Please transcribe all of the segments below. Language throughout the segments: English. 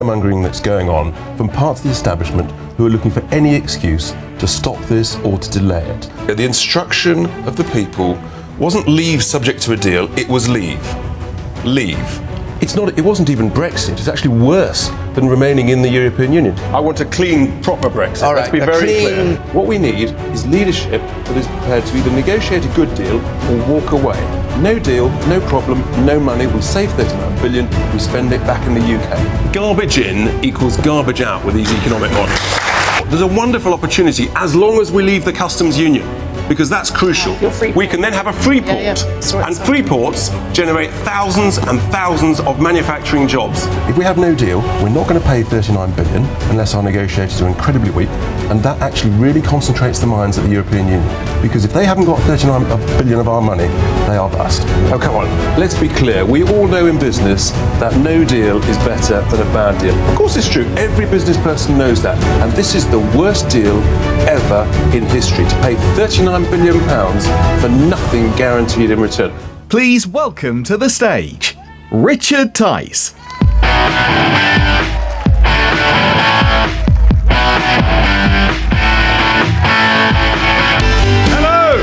mongering that's going on from parts of the establishment who are looking for any excuse to stop this or to delay it. The instruction of the people wasn't leave subject to a deal, it was leave. Leave. It wasn't even Brexit, it's actually worse than remaining in the European Union. I want a clean, proper Brexit. All right, let's be very clear. What we need is leadership that is prepared to either negotiate a good deal or walk away. No deal, no problem, no money. We save 39 billion, we spend it back in the UK. Garbage in equals garbage out with these economic models. There's a wonderful opportunity as long as we leave the customs union, because that's crucial. We can then have a free port, and free ports generate thousands and thousands of manufacturing jobs. If we have no deal, we're not going to pay 39 billion unless our negotiators are incredibly weak, and that actually really concentrates the minds of the European Union. Because if they haven't got 39 billion of our money, they are bust. Oh, come on, let's be clear. We all know in business that no deal is better than a bad deal. Of course it's true, every business person knows that, and this is the worst deal ever in history, to pay 39 billion pounds for nothing guaranteed in return. Please welcome to the stage, Richard Tice. Hello!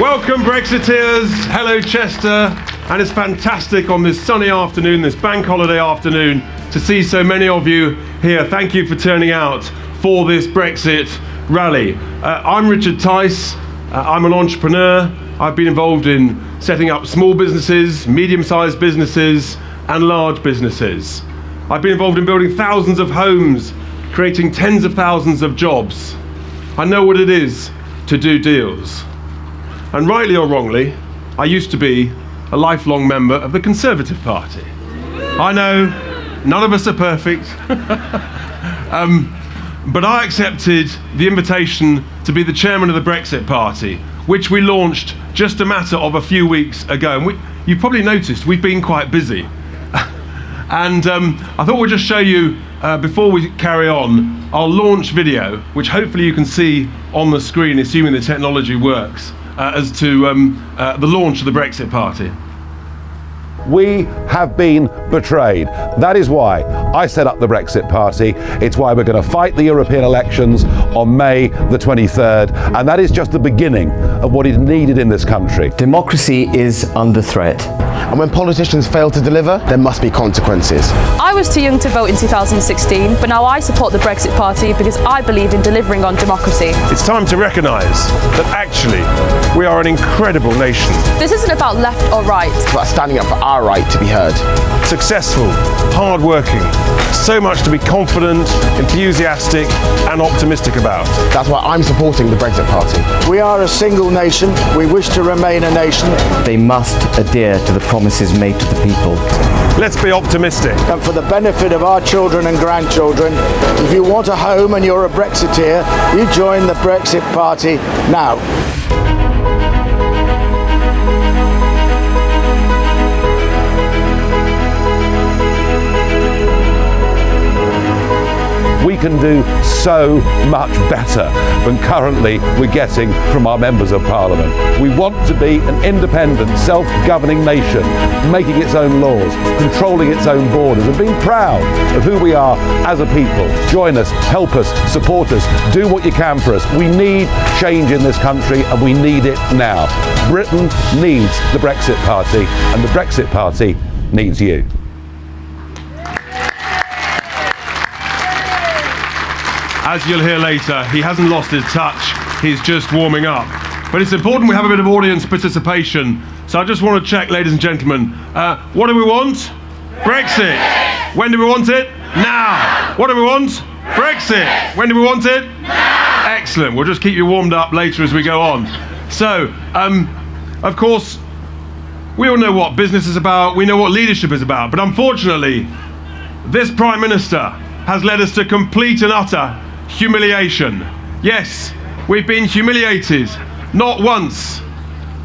Welcome Brexiteers, hello Chester, and it's fantastic on this sunny afternoon, this bank holiday afternoon, to see so many of you here. Thank you for turning out for this Brexit rally. I'm Richard Tice. I'm an entrepreneur. I've been involved in setting up small businesses, medium-sized businesses, and large businesses. I've been involved in building thousands of homes, creating tens of thousands of jobs. I know what it is to do deals. And rightly or wrongly, I used to be a lifelong member of the Conservative Party. I know, none of us are perfect. But I accepted the invitation to be the chairman of the Brexit Party, which we launched just a matter of a few weeks ago. And you probably noticed we've been quite busy. And I thought we'd just show you, before we carry on, our launch video, which hopefully you can see on the screen, assuming the technology works, as to the launch of the Brexit Party. We have been betrayed. That is why I set up the Brexit Party. It's why we're going to fight the European elections on May the 23rd. And that is just the beginning of what is needed in this country. Democracy is under threat. And when politicians fail to deliver, there must be consequences. I was too young to vote in 2016, but now I support the Brexit Party because I believe in delivering on democracy. It's time to recognise that actually we are an incredible nation. This isn't about left or right. It's about standing up for our right to be heard. Successful, hard-working, so much to be confident, enthusiastic and optimistic about. That's why I'm supporting the Brexit Party. We are a single nation. We wish to remain a nation. They must adhere to the promises made to the people. Let's be optimistic. And for the benefit of our children and grandchildren, if you want a home and you're a Brexiteer, you join the Brexit Party now. We can do so much better than currently we're getting from our members of parliament. We want to be an independent, self-governing nation, making its own laws, controlling its own borders, and being proud of who we are as a people. Join us, help us, support us, do what you can for us. We need change in this country, and we need it now. Britain needs the Brexit Party, and the Brexit Party needs you. As you'll hear later, he hasn't lost his touch, he's just warming up. But it's important we have a bit of audience participation. So I just want to check, ladies and gentlemen, what do we want? Brexit. When do we want it? Now. What do we want? Brexit. When do we want it? Now. Excellent. We'll just keep you warmed up later as we go on. So, of course, we all know what business is about, we know what leadership is about, but unfortunately, this Prime Minister has led us to complete and utter humiliation. Yes, we've been humiliated, not once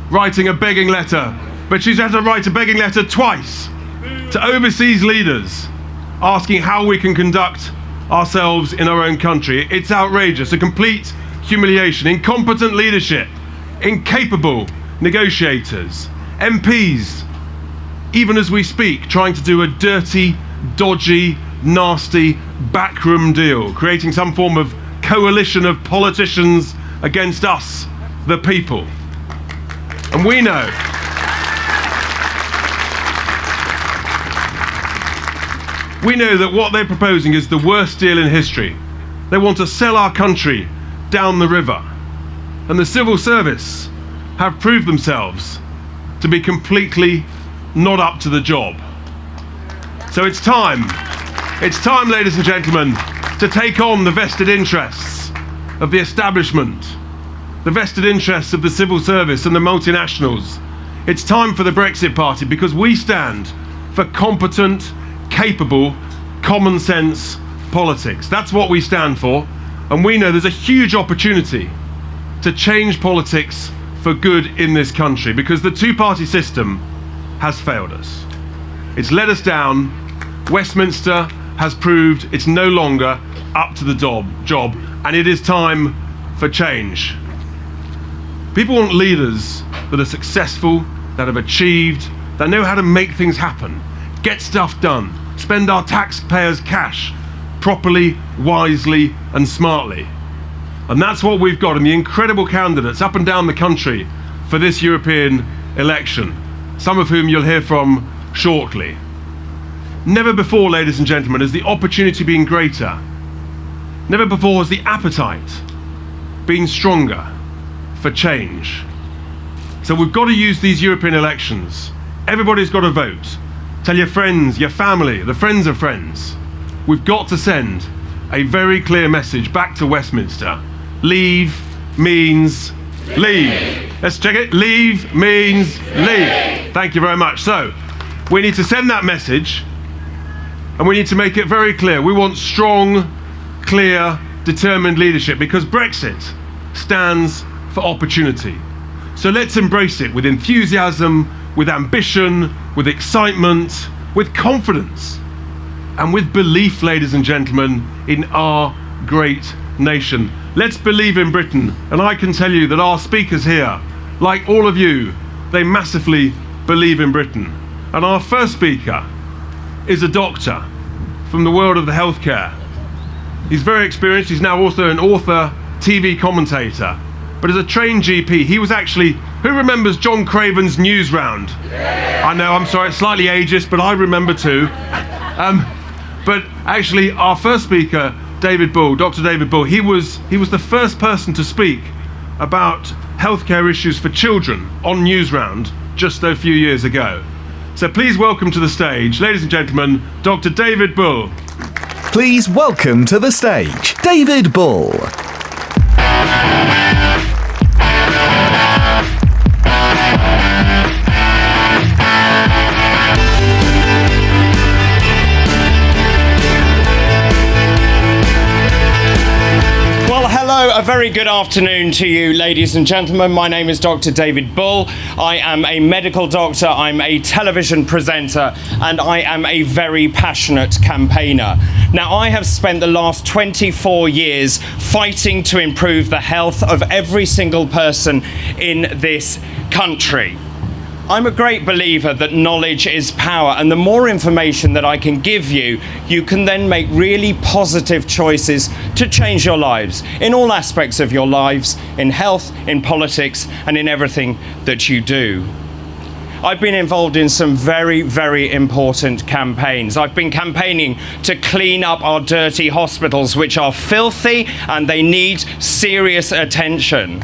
writing a begging letter, but she's had to write a begging letter twice to overseas leaders asking how we can conduct ourselves in our own country. It's outrageous, a complete humiliation. Incompetent leadership, incapable negotiators, MPs, even as we speak, trying to do a dirty dodgy, nasty, backroom deal, creating some form of coalition of politicians against us, the people. And we know that what they're proposing is the worst deal in history. They want to sell our country down the river. And the civil service have proved themselves to be completely not up to the job. So it's time, ladies and gentlemen, to take on the vested interests of the establishment, the vested interests of the civil service and the multinationals. It's time for the Brexit Party, because we stand for competent, capable, common sense politics. That's what we stand for, and we know there's a huge opportunity to change politics for good in this country, because the two-party system has failed us. It's let us down. Westminster has proved it's no longer up to the job, and it is time for change. People want leaders that are successful, that have achieved, that know how to make things happen, get stuff done, spend our taxpayers' cash properly, wisely, and smartly. And that's what we've got in the incredible candidates up and down the country for this European election, some of whom you'll hear from shortly. Never before, ladies and gentlemen, has the opportunity been greater. Never before has the appetite been stronger for change. So we've got to use these European elections. Everybody's got to vote. Tell your friends, your family, the friends of friends. We've got to send a very clear message back to Westminster. Leave means leave. Let's check it. Leave means leave. Thank you very much. So we need to send that message, and we need to make it very clear. We want strong, clear, determined leadership, because Brexit stands for opportunity. So let's embrace it with enthusiasm, with ambition, with excitement, with confidence, and with belief, ladies and gentlemen, in our great nation. Let's believe in Britain. And I can tell you that our speakers here, like all of you, they massively believe in Britain. And our first speaker is a doctor from the world of the healthcare. He's very experienced. He's now also an author, TV commentator. But as a trained GP, he was actually, who remembers John Craven's News Round? I know, I'm sorry, it's slightly ageist, but I remember too. But actually, our first speaker, David Bull, Dr. David Bull, he was the first person to speak about healthcare issues for children on News Round just a few years ago. So please welcome to the stage, ladies and gentlemen, Dr. David Bull. Please welcome to the stage, David Bull. A very good afternoon to you, ladies and gentlemen. My name is Dr. David Bull. I am a medical doctor, I'm a television presenter, and I am a very passionate campaigner. Now, I have spent the last 24 years fighting to improve the health of every single person in this country. I'm a great believer that knowledge is power, and the more information that I can give you, you can then make really positive choices to change your lives, in all aspects of your lives, in health, in politics, and in everything that you do. I've been involved in some very, very important campaigns. I've been campaigning to clean up our dirty hospitals, which are filthy and they need serious attention.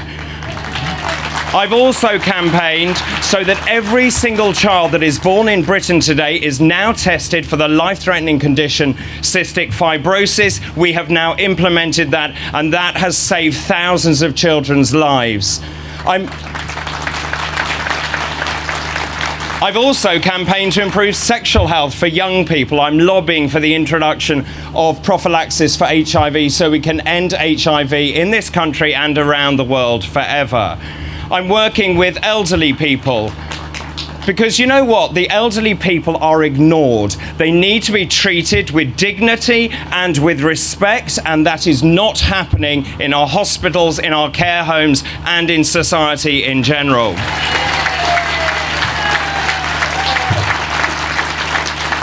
I've also campaigned so that every single child that is born in Britain today is now tested for the life-threatening condition cystic fibrosis. We have now implemented that, and that has saved thousands of children's lives. I've also campaigned to improve sexual health for young people. I'm lobbying for the introduction of prophylaxis for HIV so we can end HIV in this country and around the world forever. I'm working with elderly people, because you know what? The elderly people are ignored. They need to be treated with dignity and with respect, and that is not happening in our hospitals, in our care homes, and in society in general.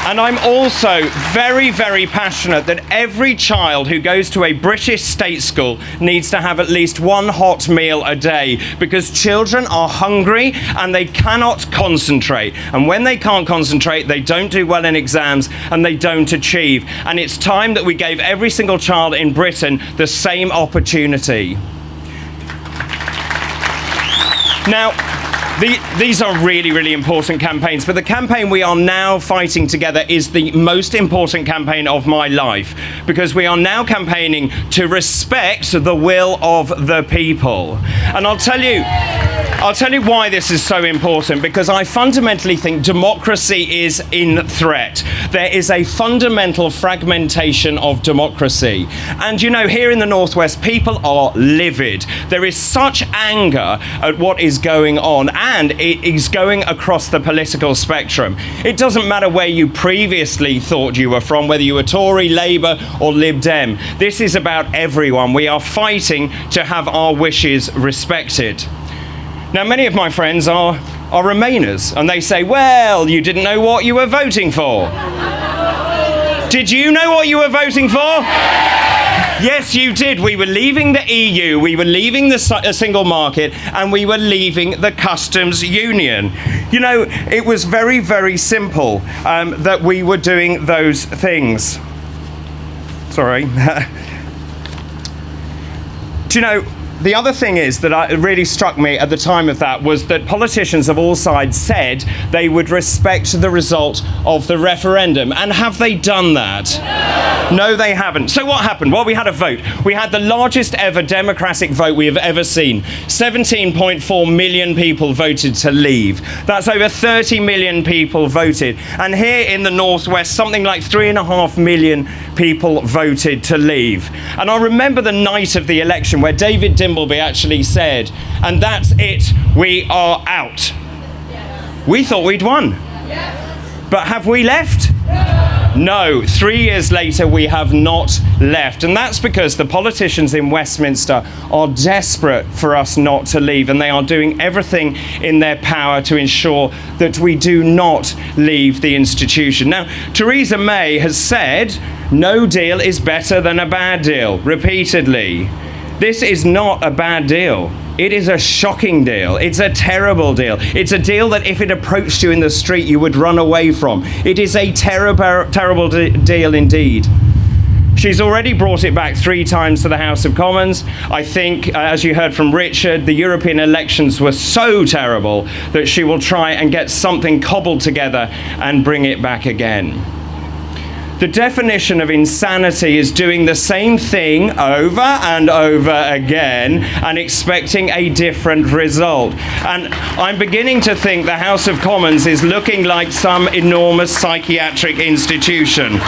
And I'm also very, very passionate that every child who goes to a British state school needs to have at least one hot meal a day, because children are hungry and they cannot concentrate. And when they can't concentrate, they don't do well in exams and they don't achieve. And it's time that we gave every single child in Britain the same opportunity. Now, these are really, really important campaigns, but the campaign we are now fighting together is the most important campaign of my life, because we are now campaigning to respect the will of the people. And I'll tell you why this is so important, because I fundamentally think democracy is in threat. There is a fundamental fragmentation of democracy. And you know, here in the Northwest, people are livid. There is such anger at what is going on, and it is going across the political spectrum. It doesn't matter where you previously thought you were from, whether you were Tory, Labour or Lib Dem. This is about everyone. We are fighting to have our wishes respected. Now, many of my friends are Remainers, and they say, well, you didn't know what you were voting for. Did you know what you were voting for? Yes, you did. We were leaving the EU, we were leaving the single market, and we were leaving the customs union. You know, it was very, very simple that we were doing those things. Sorry. Do you know, the other thing is that it really struck me at the time of that was that politicians of all sides said they would respect the result of the referendum. And have they done that? No, they haven't. So what happened? Well, we had a vote. We had the largest ever democratic vote we have ever seen. 17.4 million people voted to leave. That's over 30 million people voted. And here in the Northwest, something like 3.5 million people voted to leave. And I remember the night of the election where David Dimbleby actually said, and that's it, we are out. We thought we'd won. But have we left? No. 3 years later, we have not left. And that's because the politicians in Westminster are desperate for us not to leave, and they are doing everything in their power to ensure that we do not leave the institution. Now, Theresa May has said, no deal is better than a bad deal, repeatedly. This is not a bad deal. It is a shocking deal. It's a terrible deal. It's a deal that if it approached you in the street, you would run away from. It is a terrible deal indeed. She's already brought it back 3 times to the House of Commons. I think, as you heard from Richard, the European elections were so terrible that she will try and get something cobbled together and bring it back again. The definition of insanity is doing the same thing over and over again and expecting a different result. And I'm beginning to think the House of Commons is looking like some enormous psychiatric institution.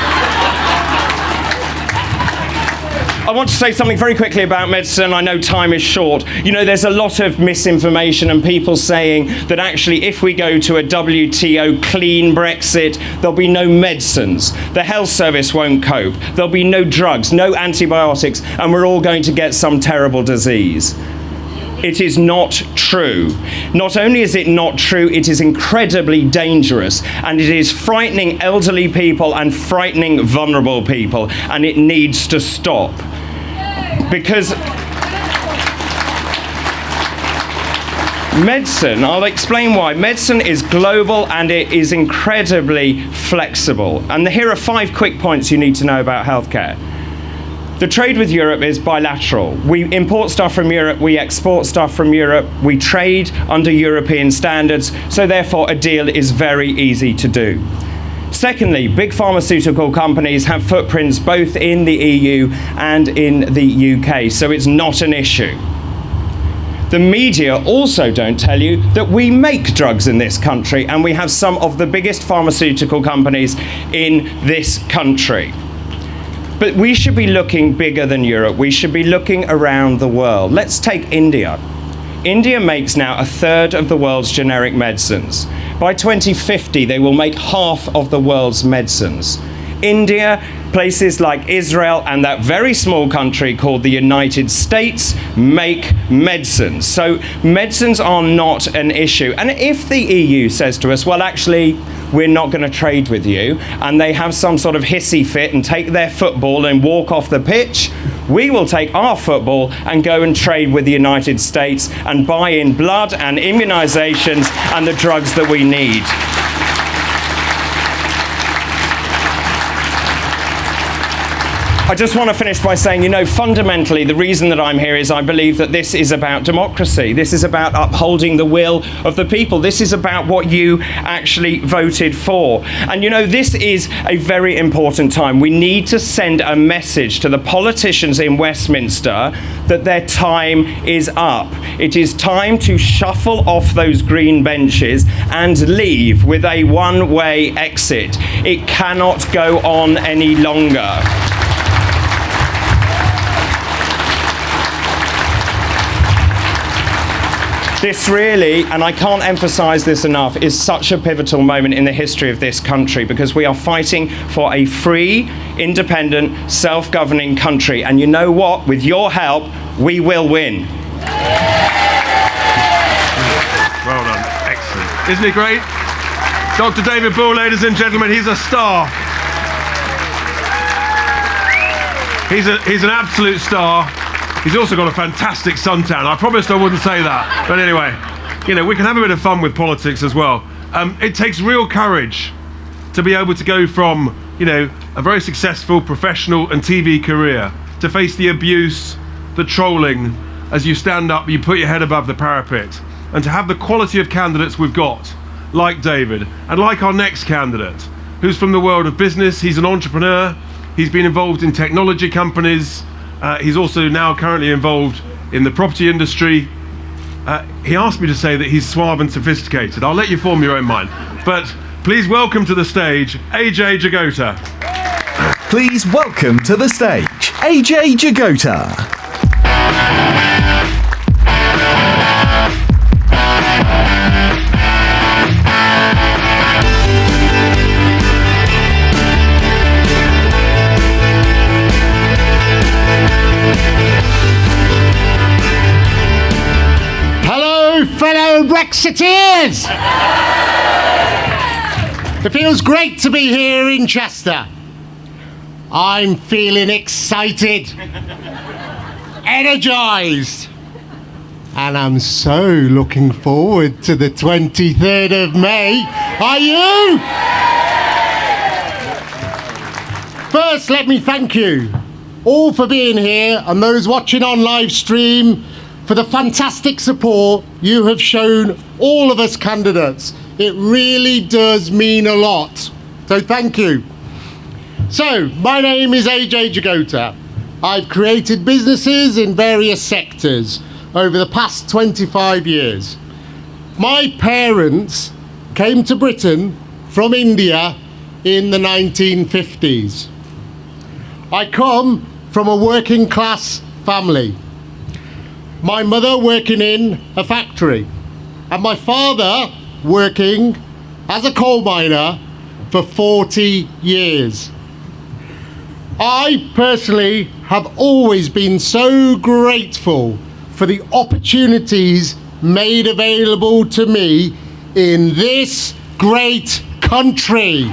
I want to say something very quickly about medicine. I know time is short. You know, there's a lot of misinformation and people saying that actually if we go to a WTO clean Brexit, there'll be no medicines. The health service won't cope. There'll be no drugs, no antibiotics, and we're all going to get some terrible disease. It is not true. Not only is it not true, it is incredibly dangerous, and it is frightening elderly people and frightening vulnerable people, and it needs to stop. Because medicine, I'll explain why. Medicine is global and it is incredibly flexible. And here are 5 quick points you need to know about healthcare. The trade with Europe is bilateral. We import stuff from Europe, we export stuff from Europe, we trade under European standards, so therefore a deal is very easy to do. Secondly, big pharmaceutical companies have footprints both in the EU and in the UK, so it's not an issue. The media also don't tell you that we make drugs in this country, and we have some of the biggest pharmaceutical companies in this country. But we should be looking bigger than Europe. We should be looking around the world. Let's take India. India makes now 1/3 of the world's generic medicines. By 2050, they will make half of the world's medicines. India places like Israel and that very small country called the United States make medicines. So medicines are not an issue. And if the EU says to us, well, actually, we're not going to trade with you, and they have some sort of hissy fit and take their football and walk off the pitch, we will take our football and go and trade with the United States and buy in blood and immunizations and the drugs that we need. I just want to finish by saying, fundamentally, the reason that I'm here is I believe that this is about democracy. This is about upholding the will of the people. This is about what you actually voted for. And, this is a very important time. We need to send a message to the politicians in Westminster that their time is up. It is time to shuffle off those green benches and leave with a one-way exit. It cannot go on any longer. This really, and I can't emphasize this enough, is such a pivotal moment in the history of this country, because we are fighting for a free, independent, self-governing country. And you know what? With your help, we will win. Well done. Excellent. Isn't he great? Dr. David Bull, ladies and gentlemen, he's a star. He's an absolute star. He's also got a fantastic suntan. I promised I wouldn't say that. But anyway, we can have a bit of fun with politics as well. It takes real courage to be able to go from, a very successful professional and TV career to face the abuse, the trolling. As you stand up, you put your head above the parapet. And to have the quality of candidates we've got, like David, and like our next candidate, who's from the world of business. He's an entrepreneur. He's been involved in technology companies. He's also now currently involved in the property industry. He asked me to say that he's suave and sophisticated. I'll let you form your own mind. But please welcome to the stage, AJ Jagota. Please welcome to the stage, AJ Jagota. Fellow Brexiteers! It feels great to be here in Chester. I'm feeling excited, energised, and I'm so looking forward to the 23rd of May. Are you? First, let me thank you all for being here, and those watching on live stream, for the fantastic support you have shown all of us candidates. It really does mean a lot. So thank you. So, my name is AJ Jagota. I've created businesses in various sectors over the past 25 years. My parents came to Britain from India in the 1950s. I come from a working class family. My mother working in a factory, and my father working as a coal miner for 40 years. I personally have always been so grateful for the opportunities made available to me in this great country.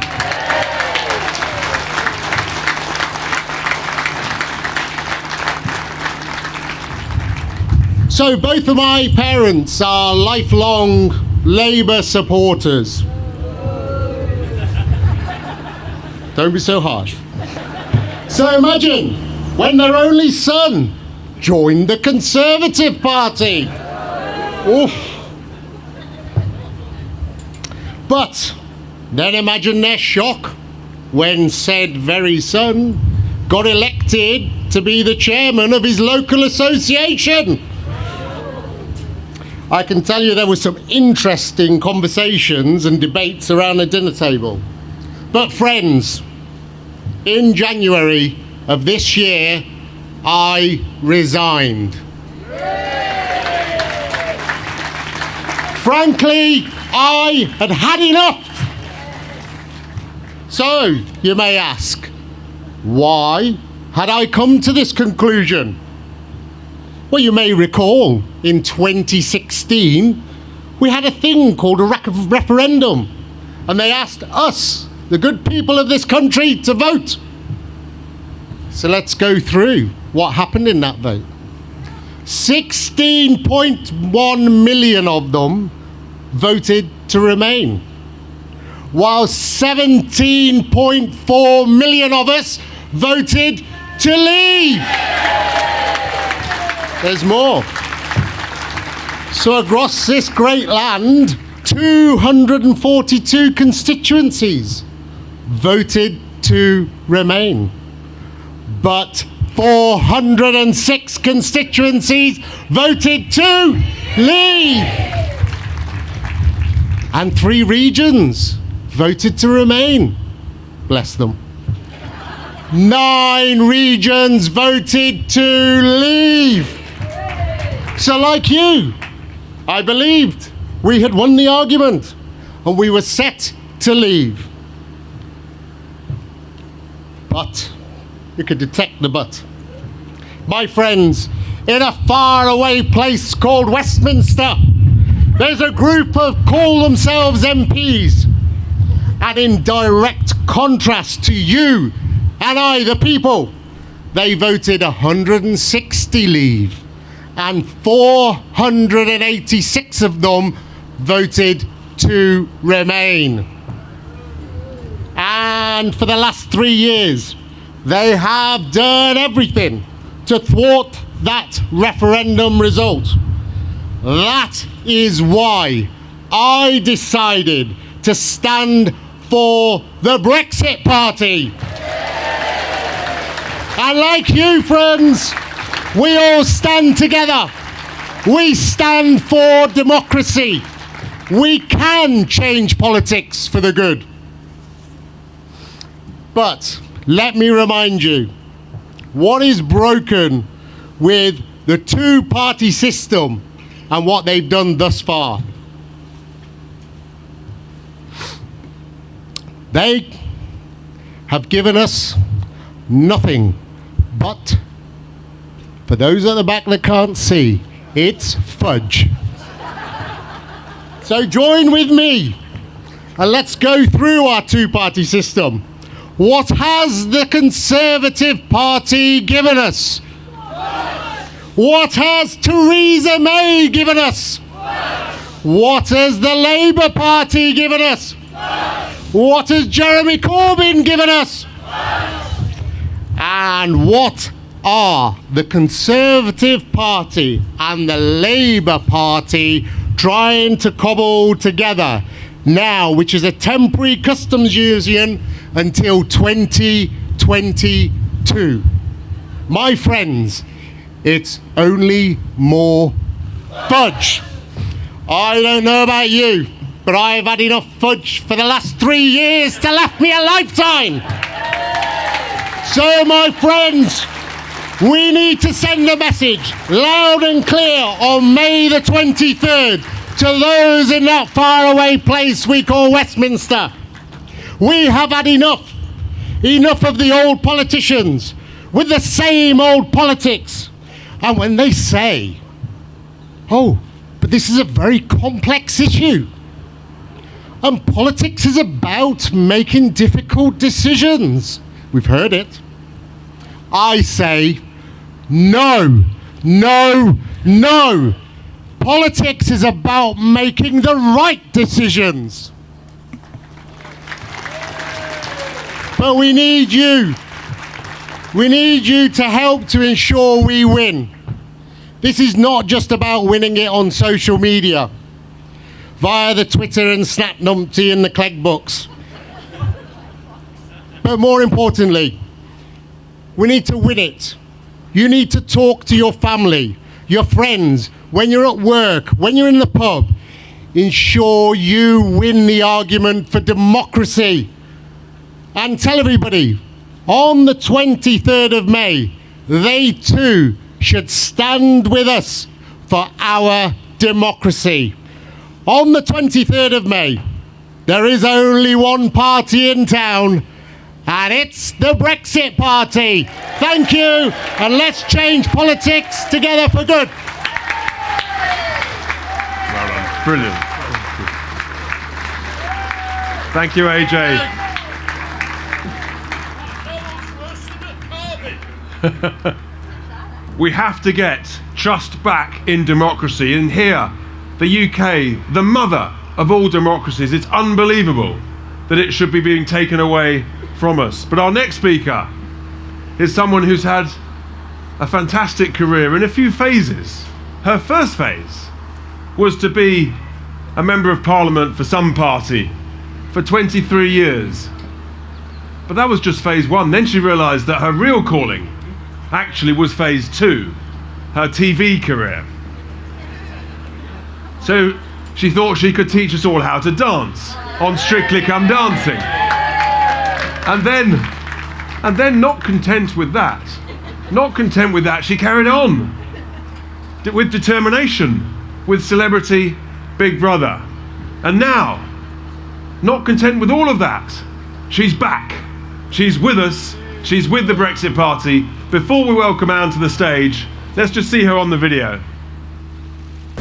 So both of my parents are lifelong Labour supporters. Don't be so harsh. So imagine when their only son joined the Conservative Party. Oof. But then imagine their shock when said very son got elected to be the chairman of his local association. I can tell you there were some interesting conversations and debates around the dinner table. But friends, in January of this year, I resigned. Frankly, I had had enough. So, you may ask, Why had I come to this conclusion? Well, you may recall in 2016, we had a thing called a referendum, and they asked us, the good people of this country, to vote. So let's go through what happened in that vote. 16.1 million of them voted to remain, while 17.4 million of us voted to leave. There's more. So across this great land, 242 constituencies voted to remain, but 406 constituencies voted to leave. And 3 regions voted to remain. Bless them. 9 regions voted to leave. So like you, I believed we had won the argument and we were set to leave. But, you could detect the but. My friends, in a faraway place called Westminster, there's a group of call themselves MPs. And in direct contrast to you and I, the people, they voted 160 leave, and 486 of them voted to remain. And for the last 3 years, they have done everything to thwart that referendum result. That is why I decided to stand for the Brexit Party. And like you, friends, we all stand together. We stand for democracy. We can change politics for the good. But let me remind you, what is broken with the two-party system and what they've done thus far? They have given us nothing but, for those at the back that can't see, it's fudge. So join with me and let's go through our two-party system. What has the Conservative Party given us? What has Theresa May given us? What has the Labour Party given us? What has Jeremy Corbyn given us? And what are the Conservative Party and the Labour Party trying to cobble together now, which is a temporary customs union until 2022? My friends, it's only more fudge. I don't know about you, but I've had enough fudge for the last 3 years to last me a lifetime. So, my friends, we need to send a message loud and clear on May the 23rd to those in that faraway place we call Westminster. We have had enough. Enough of the old politicians with the same old politics. And when they say, oh, but this is a very complex issue, and politics is about making difficult decisions. We've heard it. I say, no, no, no. Politics is about making the right decisions. But we need you. We need you to help to ensure we win. This is not just about winning it on social media, via the Twitter and Snapnumpty and the Clegg books. But more importantly, we need to win it. You need to talk to your family, your friends, when you're at work, when you're in the pub. Ensure you win the argument for democracy. And tell everybody, on the 23rd of May, they too should stand with us for our democracy. On the 23rd of May, there is only one party in town, And it's the Brexit Party. Thank you, and let's change politics together for good. Well done. Brilliant. Thank you, AJ. We have to get trust back in democracy. And here, the UK, the mother of all democracies, it's unbelievable that it should be being taken away from us. But our next speaker is someone who's had a fantastic career in a few phases. Her first phase was to be a member of parliament for some party for 23 years. But that was just phase one. Then she realised that her real calling actually was phase two, her TV career. So she thought she could teach us all how to dance on Strictly Come Dancing. And then not content with that, she carried on with determination with Celebrity Big Brother. And now, not content with all of that, she's back. She's with us. She's with the Brexit Party. Before we welcome Ann to the stage, let's just see her on the video.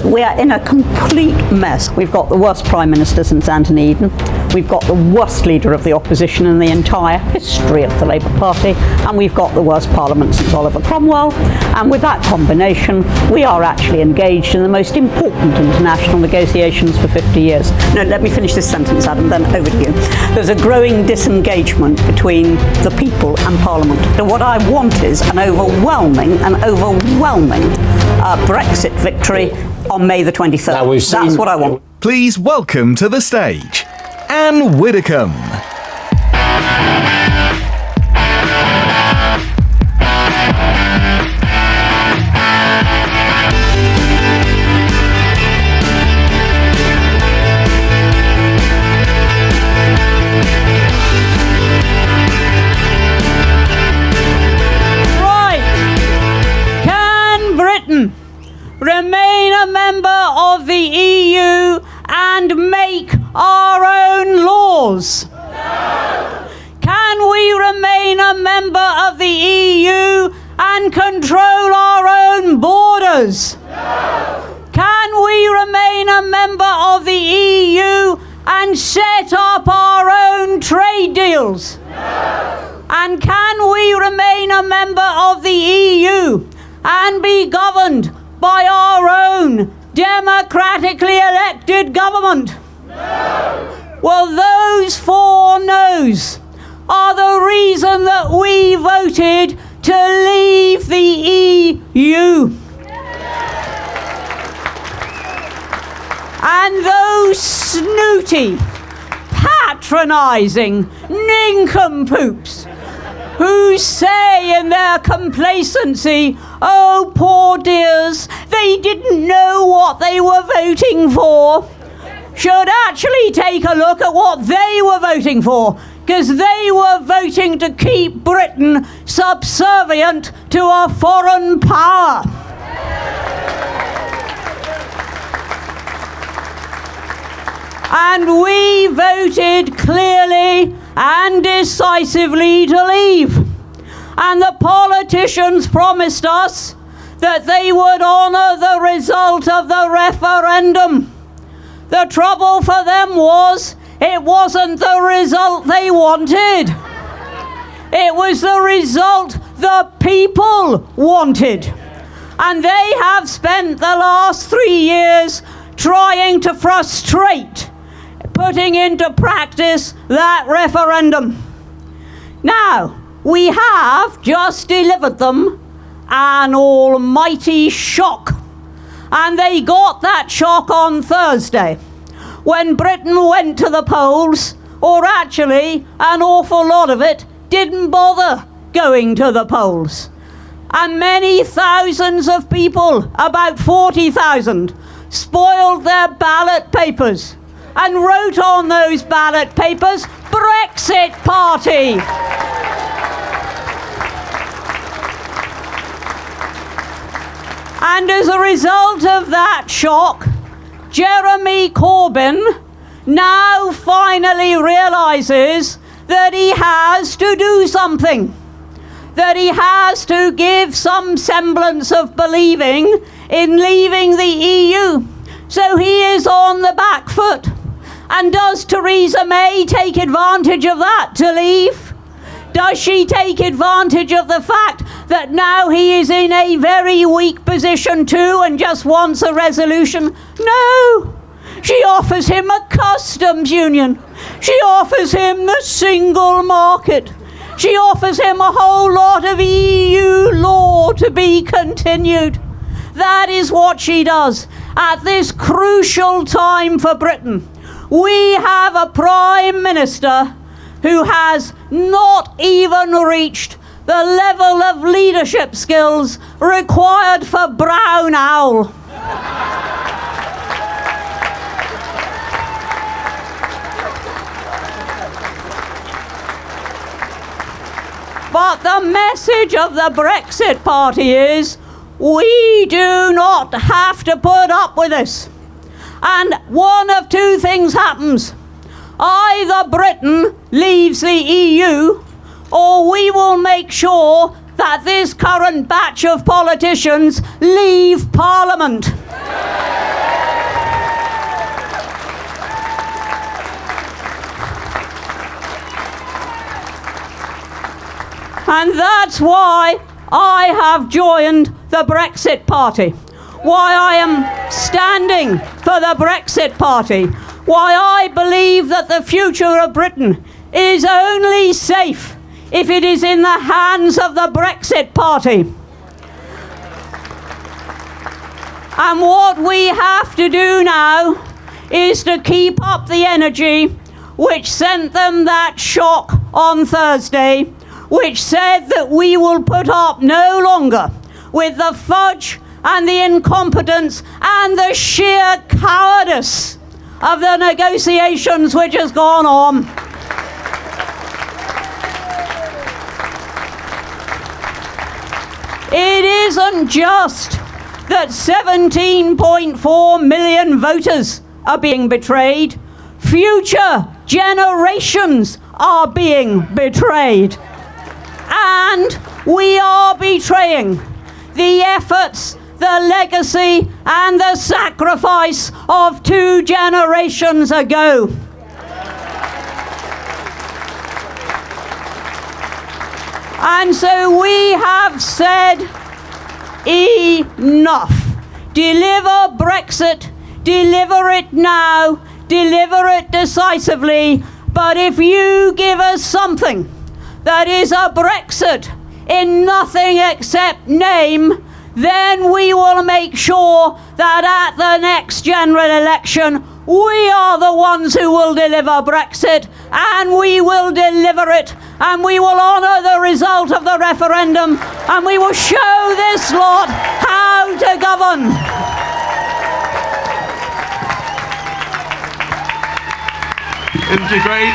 We are in a complete mess. We've got the worst Prime Minister since Anthony Eden. We've got the worst leader of the opposition in the entire history of the Labour Party. And we've got the worst Parliament since Oliver Cromwell. And with that combination, we are actually engaged in the most important international negotiations for 50 years. No, let me finish this sentence, Adam, then over to you. There's a growing disengagement between the people and Parliament. And what I want is an overwhelming Brexit victory on May the 23rd. That's what I want. Please welcome to the stage, Ann Widdecombe. Remain a member of the EU and make our own laws? No. Can we remain a member of the EU and control our own borders? No. Can we remain a member of the EU and set up our own trade deals? No. And can we remain a member of the EU and be governed by our own democratically elected government? No. Well, those four no's are the reason that we voted to leave the EU. And those snooty, patronising nincompoops who say in their complacency, oh, poor dears, they didn't know what they were voting for, should actually take a look at what they were voting for, because they were voting to keep Britain subservient to a foreign power. And we voted clearly and decisively to leave. And the politicians promised us that they would honour the result of the referendum. The trouble for them was it wasn't the result they wanted. It was the result the people wanted. And they have spent the last 3 years trying to frustrate putting into practice that referendum. Now, we have just delivered them an almighty shock. And they got that shock on Thursday, when Britain went to the polls, or actually an awful lot of it didn't bother going to the polls. And many thousands of people, about 40,000, spoiled their ballot papers and wrote on those ballot papers, Brexit Party. And as a result of that shock, Jeremy Corbyn now finally realises that he has to do something, that he has to give some semblance of believing in leaving the EU. So he is on the back foot. And does Theresa May take advantage of that to leave? Does she take advantage of the fact that now he is in a very weak position too and just wants a resolution? No. She offers him a customs union. She offers him the single market. She offers him a whole lot of EU law to be continued. That is what she does at this crucial time for Britain. We have a Prime Minister who has not even reached the level of leadership skills required for Brown Owl. But the message of the Brexit Party is, we do not have to put up with this. And one of two things happens. Either Britain leaves the EU, or we will make sure that this current batch of politicians leave Parliament. And that's why I have joined the Brexit Party, why I am standing for the Brexit Party, why I believe that the future of Britain is only safe if it is in the hands of the Brexit Party. And what we have to do now is to keep up the energy which sent them that shock on Thursday, which said that we will put up no longer with the fudge and the incompetence and the sheer cowardice of the negotiations which has gone on. It isn't just that 17.4 million voters are being betrayed. Future generations are being betrayed. And we are betraying the efforts, the legacy, and the sacrifice of 2 generations ago. And so we have said, enough. Deliver Brexit, deliver it now, deliver it decisively. But if you give us something that is a Brexit in nothing except name, then we will make sure that at the next general election, we are the ones who will deliver Brexit, and we will deliver it, and we will honour the result of the referendum, and we will show this lot how to govern. Isn't she great?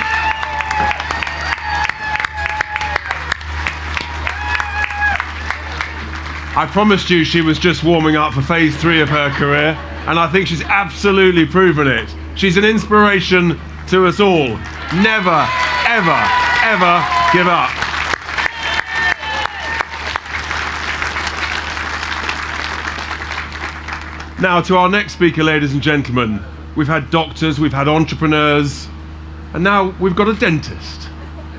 I promised you she was just warming up for phase 3 of her career, and I think she's absolutely proven it. She's an inspiration to us all. Never, ever, ever give up. Now to our next speaker, ladies and gentlemen. We've had doctors, we've had entrepreneurs, and now we've got a dentist.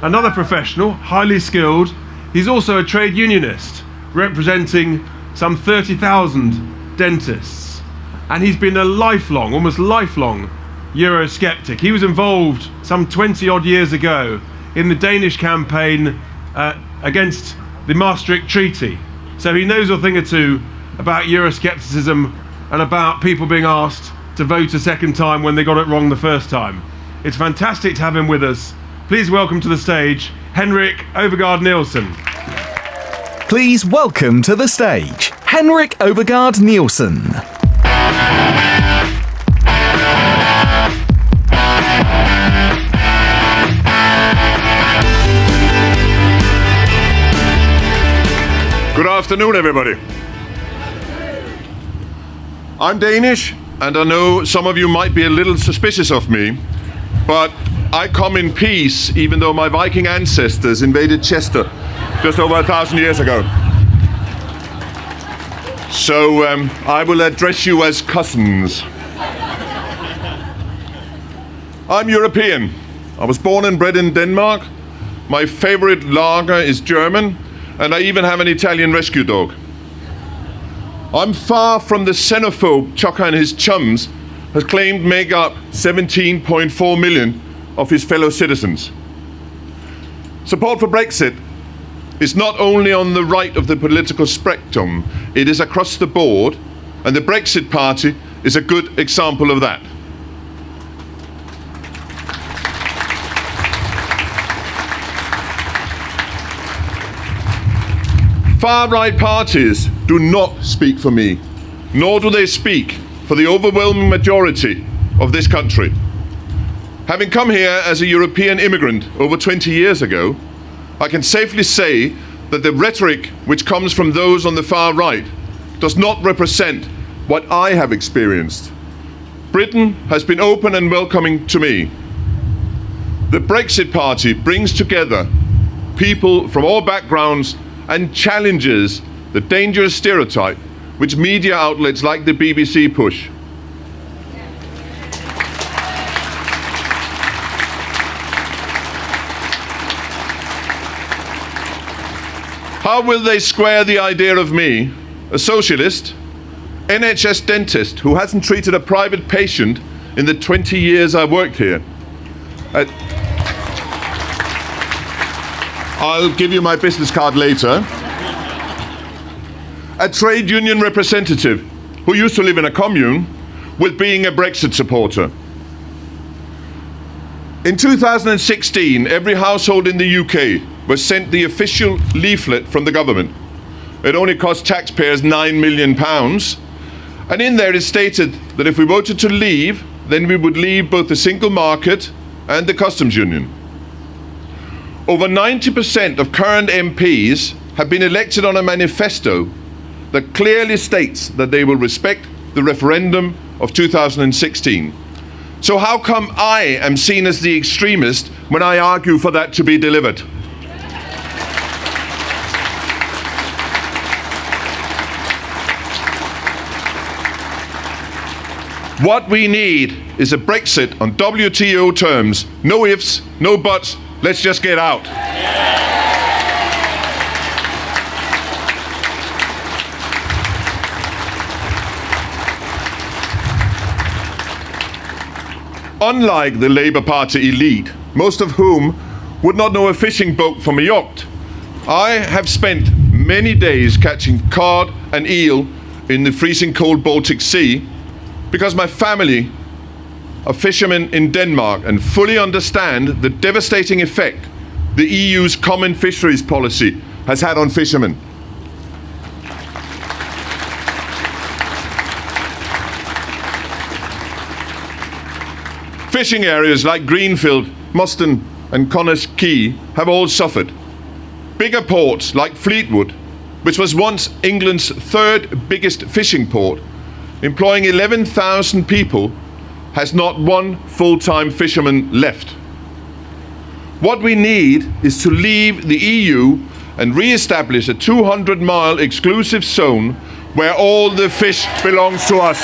Another professional, highly skilled. He's also a trade unionist, representing some 30,000 dentists. And he's been a lifelong, almost lifelong, Eurosceptic. He was involved some 20 odd years ago in the Danish campaign against the Maastricht Treaty. So he knows a thing or two about Euroscepticism and about people being asked to vote a second time when they got it wrong the first time. It's fantastic to have him with us. Please welcome to the stage, Henrik Overgaard Nielsen. Please welcome to the stage, Henrik Overgaard Nielsen. Good afternoon, everybody. I'm Danish, and I know some of you might be a little suspicious of me, but I come in peace, even though my Viking ancestors invaded Chester just over 1,000 years ago. So I will address you as cousins. I'm European. I was born and bred in Denmark. My favorite lager is German, and I even have an Italian rescue dog. I'm far from the xenophobe Chaka and his chums has claimed make up 17.4 million of his fellow citizens. Support for Brexit is not only on the right of the political spectrum, it is across the board, and the Brexit Party is a good example of that. Far-right parties do not speak for me, nor do they speak for the overwhelming majority of this country. Having come here as a European immigrant over 20 years ago, I can safely say that the rhetoric which comes from those on the far right does not represent what I have experienced. Britain has been open and welcoming to me. The Brexit Party brings together people from all backgrounds and challenges the dangerous stereotype which media outlets like the BBC push. How will they square the idea of me, a socialist, NHS dentist who hasn't treated a private patient in the 20 years I worked here? I'll give you my business card later. A trade union representative who used to live in a commune with being a Brexit supporter. In 2016, every household in the UK was sent the official leaflet from the government. It only cost taxpayers £9 million. And in there it stated that if we voted to leave, then we would leave both the single market and the customs union. Over 90% of current MPs have been elected on a manifesto that clearly states that they will respect the referendum of 2016. So how come I am seen as the extremist when I argue for that to be delivered? What we need is a Brexit on WTO terms. No ifs, no buts, let's just get out. Unlike the Labour Party elite, most of whom would not know a fishing boat from a yacht, I have spent many days catching cod and eel in the freezing cold Baltic Sea because my family are fishermen in Denmark and fully understand the devastating effect the EU's common fisheries policy has had on fishermen. Fishing areas like Greenfield, Moston and Connah's Quay have all suffered. Bigger ports like Fleetwood, which was once England's third biggest fishing port, employing 11,000 people, has not one full-time fisherman left. What we need is to leave the EU and re-establish a 200-mile exclusive zone where all the fish belongs to us.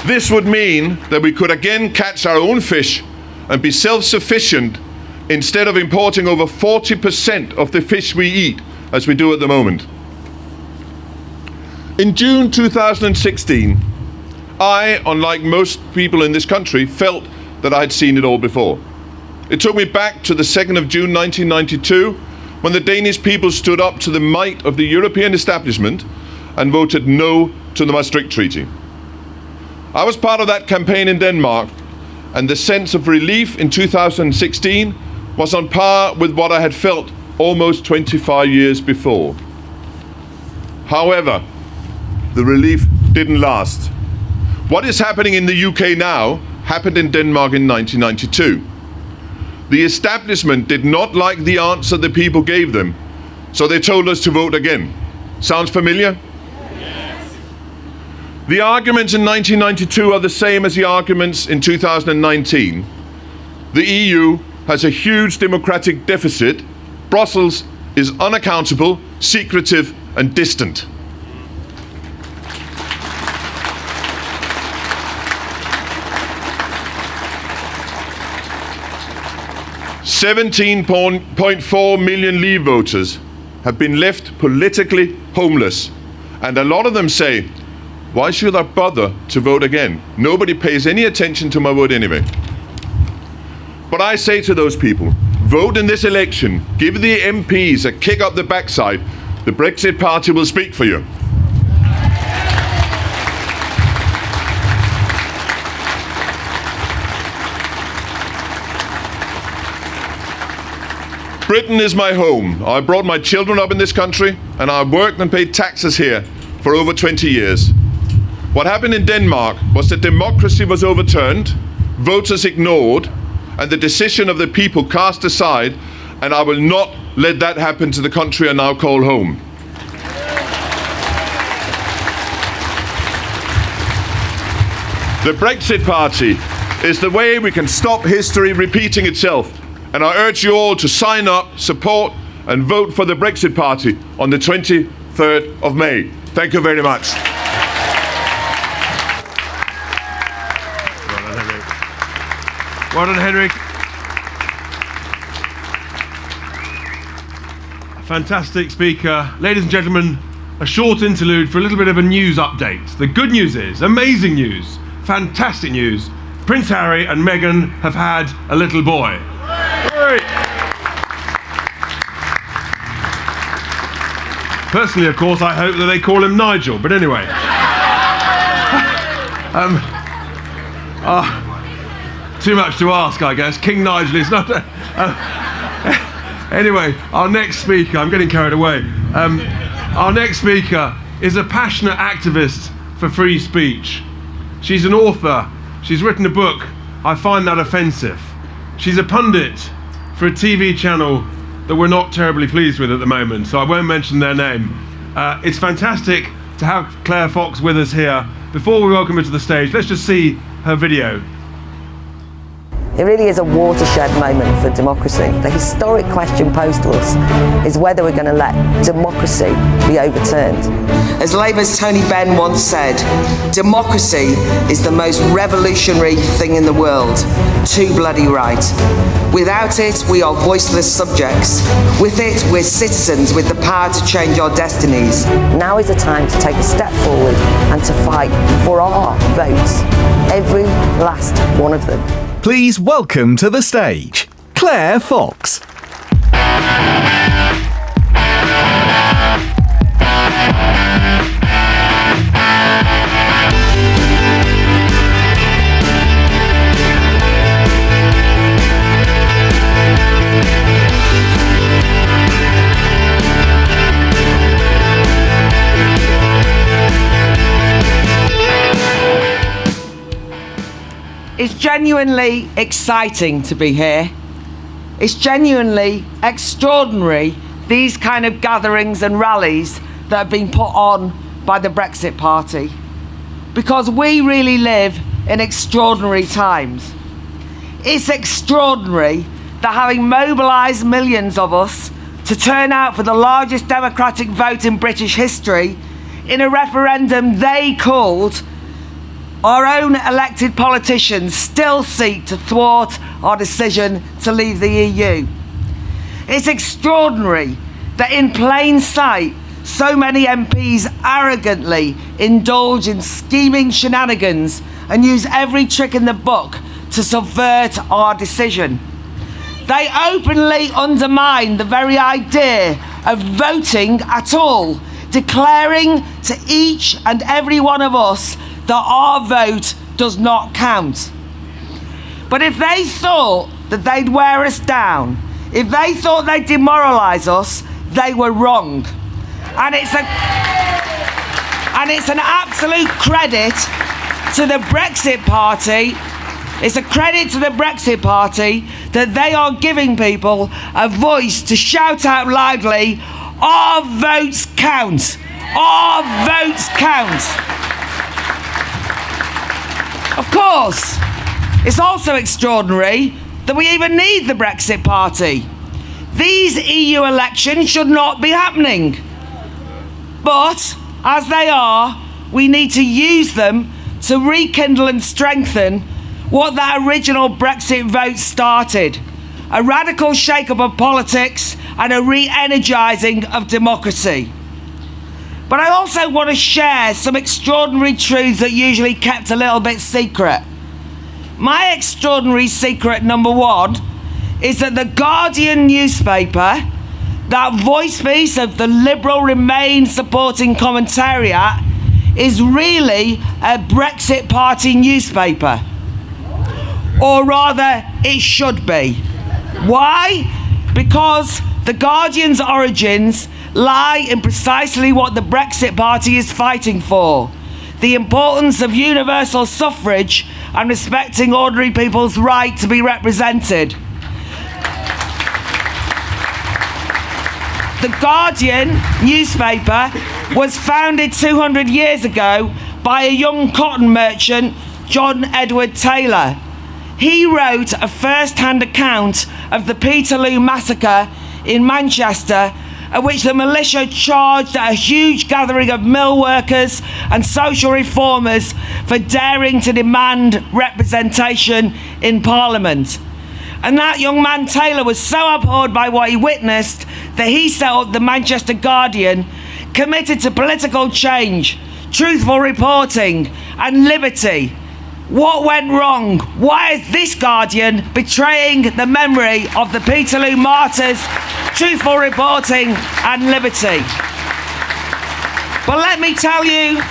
This would mean that we could again catch our own fish and be self-sufficient instead of importing over 40% of the fish we eat, as we do at the moment. In June 2016, I, unlike most people in this country, felt that I had seen it all before. It took me back to the 2nd of June 1992, when the Danish people stood up to the might of the European establishment and voted no to the Maastricht Treaty. I was part of that campaign in Denmark, and the sense of relief in 2016 was on par with what I had felt almost 25 years before. However, the relief didn't last. What is happening in the UK now happened in Denmark in 1992. The establishment did not like the answer the people gave them, so they told us to vote again. Sounds familiar? The arguments in 1992 are the same as the arguments in 2019. The EU has a huge democratic deficit. Brussels is unaccountable, secretive, and distant. $17.4 million Leave voters have been left politically homeless, and a lot of them say, why should I bother to vote again? Nobody pays any attention to my vote anyway. But I say to those people, vote in this election, give the MPs a kick up the backside. The Brexit Party will speak for you. Britain is my home. I brought my children up in this country, and I've worked and paid taxes here for over 20 years. What happened in Denmark was that democracy was overturned, voters ignored, and the decision of the people cast aside, and I will not let that happen to the country I now call home. The Brexit Party is the way we can stop history repeating itself, and I urge you all to sign up, support, and vote for the Brexit Party on the 23rd of May. Thank you very much. Well done, Henrik. A fantastic speaker. Ladies and gentlemen, a short interlude for a little bit of a news update. The good news is, amazing news, fantastic news, Prince Harry and Meghan have had a little boy. Hooray! Personally, of course, I hope that they call him Nigel, but anyway. Too much to ask, I guess. King Nigel is not... Anyway, our next speaker, I'm getting carried away. Our next speaker is a passionate activist for free speech. She's an author. She's written a book. I find that offensive. She's a pundit for a TV channel that we're not terribly pleased with at the moment, so I won't mention their name. It's fantastic to have Claire Fox with us here. Before we welcome her to the stage, let's just see her video. It really is a watershed moment for democracy. The historic question posed to us is whether we're going to let democracy be overturned. As Labour's Tony Benn once said, democracy is the most revolutionary thing in the world. Too bloody right. Without it, we are voiceless subjects. With it, we're citizens with the power to change our destinies. Now is the time to take a step forward and to fight for our votes. Every last one of them. Please welcome to the stage, Claire Fox. It's genuinely exciting to be here. It's genuinely extraordinary, these kind of gatherings and rallies that have been put on by the Brexit Party, because we really live in extraordinary times. It's extraordinary that having mobilised millions of us to turn out for the largest democratic vote in British history in a referendum they called, our own elected politicians still seek to thwart our decision to leave the EU. It's extraordinary that in plain sight, so many MPs arrogantly indulge in scheming shenanigans and use every trick in the book to subvert our decision. They openly undermine the very idea of voting at all, declaring to each and every one of us that our vote does not count. But if they thought that they'd wear us down, if they thought they'd demoralise us, they were wrong. And it's an absolute credit to the Brexit Party. It's a credit to the Brexit Party that they are giving people a voice to shout out loudly, our votes count. Our votes count. Of course, it's also extraordinary that we even need the Brexit Party. These EU elections should not be happening. But, as they are, we need to use them to rekindle and strengthen what that original Brexit vote started. A radical shake-up of politics and a re-energising of democracy. But I also want to share some extraordinary truths that usually kept a little bit secret. My extraordinary secret number one is that the Guardian newspaper, that voice piece of the Liberal Remain supporting commentariat, is really a Brexit Party newspaper. Or rather, it should be. Why? Because the Guardian's origins lie in precisely what the Brexit Party is fighting for: the importance of universal suffrage and respecting ordinary people's right to be represented. The Guardian newspaper was founded 200 years ago by a young cotton merchant, John Edward Taylor. He wrote a first-hand account of the Peterloo massacre in Manchester, at which the militia charged at a huge gathering of mill workers and social reformers for daring to demand representation in Parliament. And that young man Taylor was so abhorred by what he witnessed that he set up the Manchester Guardian, committed to political change, truthful reporting and liberty. What went wrong? Why is this Guardian betraying the memory of the Peterloo martyrs, truthful reporting and liberty? Well, let me tell you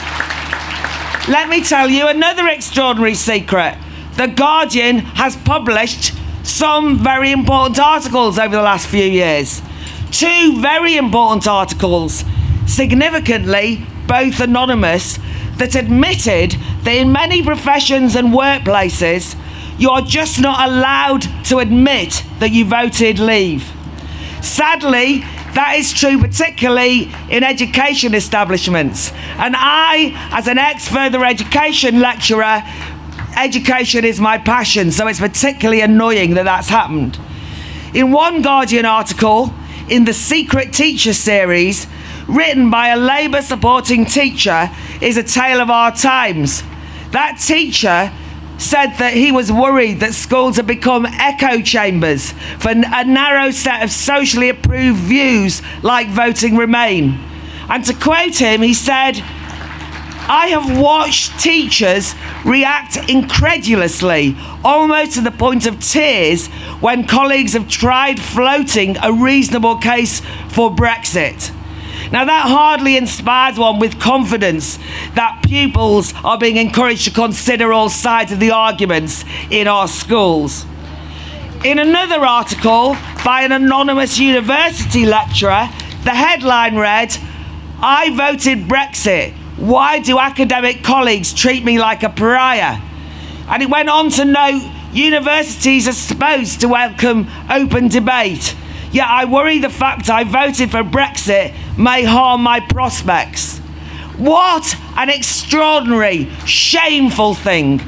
another extraordinary secret. The Guardian has published some very important articles over the last few years. Two very important articles, significantly both anonymous, that admitted that in many professions and workplaces, you're just not allowed to admit that you voted leave. Sadly, that is true particularly in education establishments. And I, as an ex-further education lecturer, education is my passion, so it's particularly annoying that that's happened. In one Guardian article, in the Secret Teacher series, written by a Labour supporting teacher, is a tale of our times. That teacher said that he was worried that schools had become echo chambers for a narrow set of socially approved views like voting Remain. And to quote him, he said, "I have watched teachers react incredulously, almost to the point of tears, when colleagues have tried floating a reasonable case for Brexit." Now that hardly inspires one with confidence that pupils are being encouraged to consider all sides of the arguments in our schools. In another article by an anonymous university lecturer, the headline read, "I voted Brexit. Why do academic colleagues treat me like a pariah?" And it went on to note, universities are supposed to welcome open debate. Yet I worry the fact I voted for Brexit may harm my prospects. What an extraordinary, shameful thing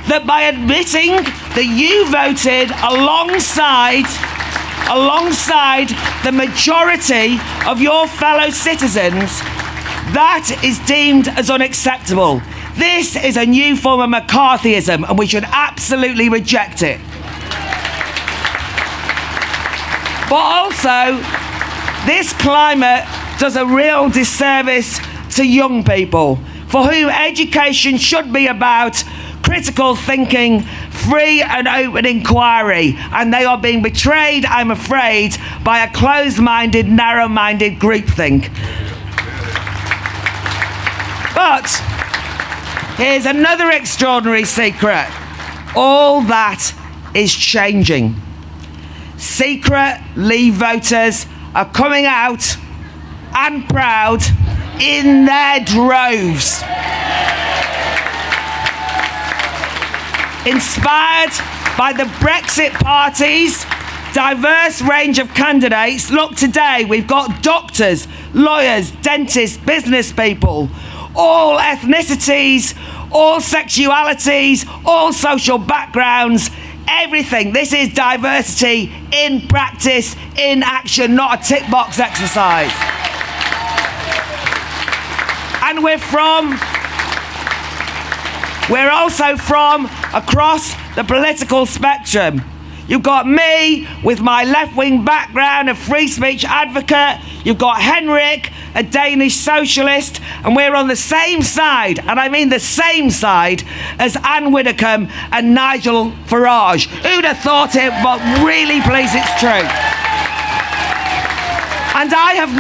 that by admitting that you voted alongside the majority of your fellow citizens, that is deemed as unacceptable. This is a new form of McCarthyism and we should absolutely reject it. But also, this climate does a real disservice to young people, for whom education should be about critical thinking, free and open inquiry, and they are being betrayed, I'm afraid, by a closed-minded, narrow-minded groupthink. But here's another extraordinary secret. All that is changing. Secret Leave voters are coming out, and proud, in their droves. Inspired by the Brexit Party's diverse range of candidates, look, today we've got doctors, lawyers, dentists, business people, all ethnicities, all sexualities, all social backgrounds, everything. This is diversity in practice, in action, not a tick box exercise. And we're also from across the political spectrum. You've got me with my left-wing background, a free speech advocate. You've got Henrik, a Danish socialist, and we're on the same side, and I mean the same side, as Ann Widdecombe and Nigel Farage. Who'd have thought it, but really please it's true. And I have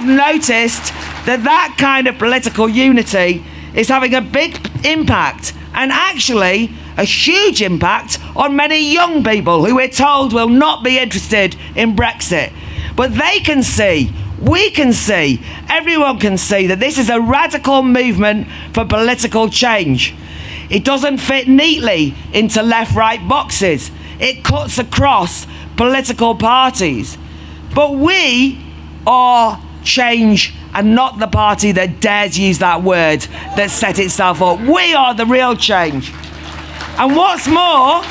noticed that kind of political unity is having a big impact, and actually a huge impact on many young people who we're told will not be interested in Brexit. But they can see, we can see, everyone can see that this is a radical movement for political change. It doesn't fit neatly into left-right boxes. It cuts across political parties. But we are change, and not the party that dares use that word that set itself up. We are the real change. And what's more,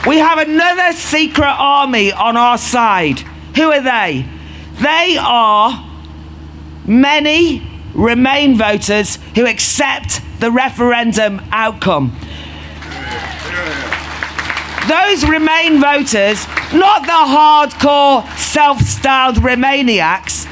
we have another secret army on our side. Who are they? They are many Remain voters who accept the referendum outcome. Those Remain voters, not the hardcore self-styled Remainiacs,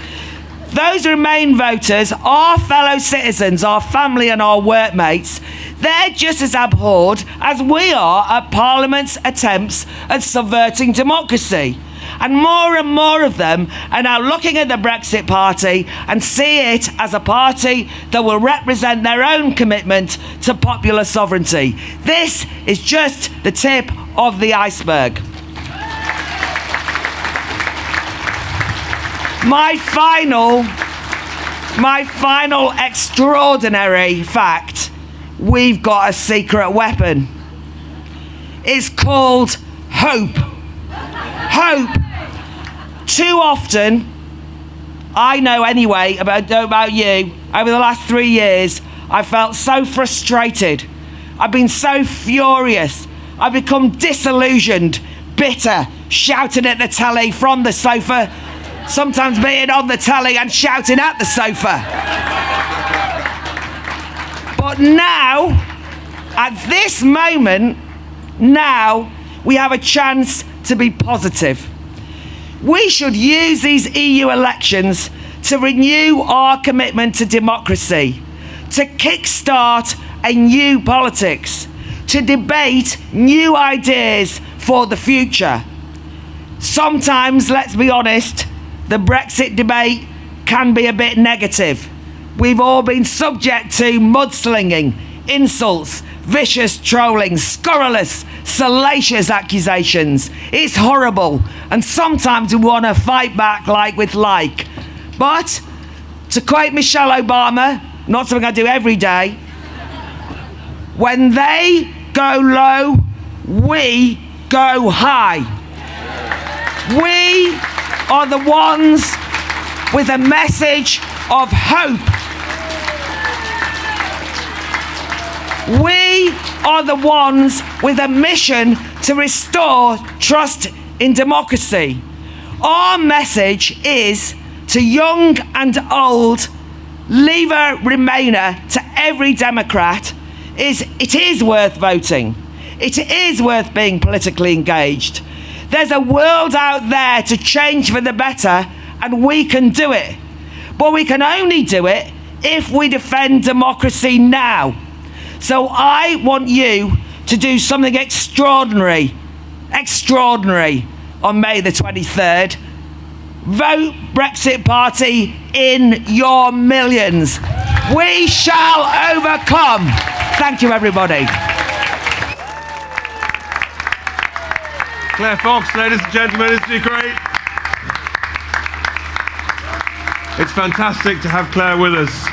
those Remain voters, our fellow citizens, our family and our workmates, they're just as abhorred as we are at Parliament's attempts at subverting democracy. And more of them are now looking at the Brexit Party and see it as a party that will represent their own commitment to popular sovereignty. This is just the tip of the iceberg. My final extraordinary fact, we've got a secret weapon. It's called hope. Hope. Too often, I know anyway, about you, over the last 3 years, I felt so frustrated. I've been so furious. I've become disillusioned, bitter, shouting at the telly from the sofa, sometimes being on the telly and shouting at the sofa. But now, at this moment, now we have a chance to be positive. We should use these EU elections to renew our commitment to democracy, to kickstart a new politics, to debate new ideas for the future. Sometimes, let's be honest, the Brexit debate can be a bit negative. We've all been subject to mudslinging, insults, vicious trolling, scurrilous, salacious accusations. It's horrible, and sometimes we want to fight back like with like. But, to quote Michelle Obama, not something I do every day, when they go low, we go high. We are the ones with a message of hope. We are the ones with a mission to restore trust in democracy. Our message is to young and old, Leaver, Remainer, to every Democrat, it is worth voting. It is worth being politically engaged. There's a world out there to change for the better, and we can do it. But we can only do it if we defend democracy now. So I want you to do something extraordinary on May the 23rd. Vote Brexit Party in your millions. We shall overcome. Thank you, everybody. Claire Fox, ladies and gentlemen, isn't it great? It's fantastic to have Claire with us.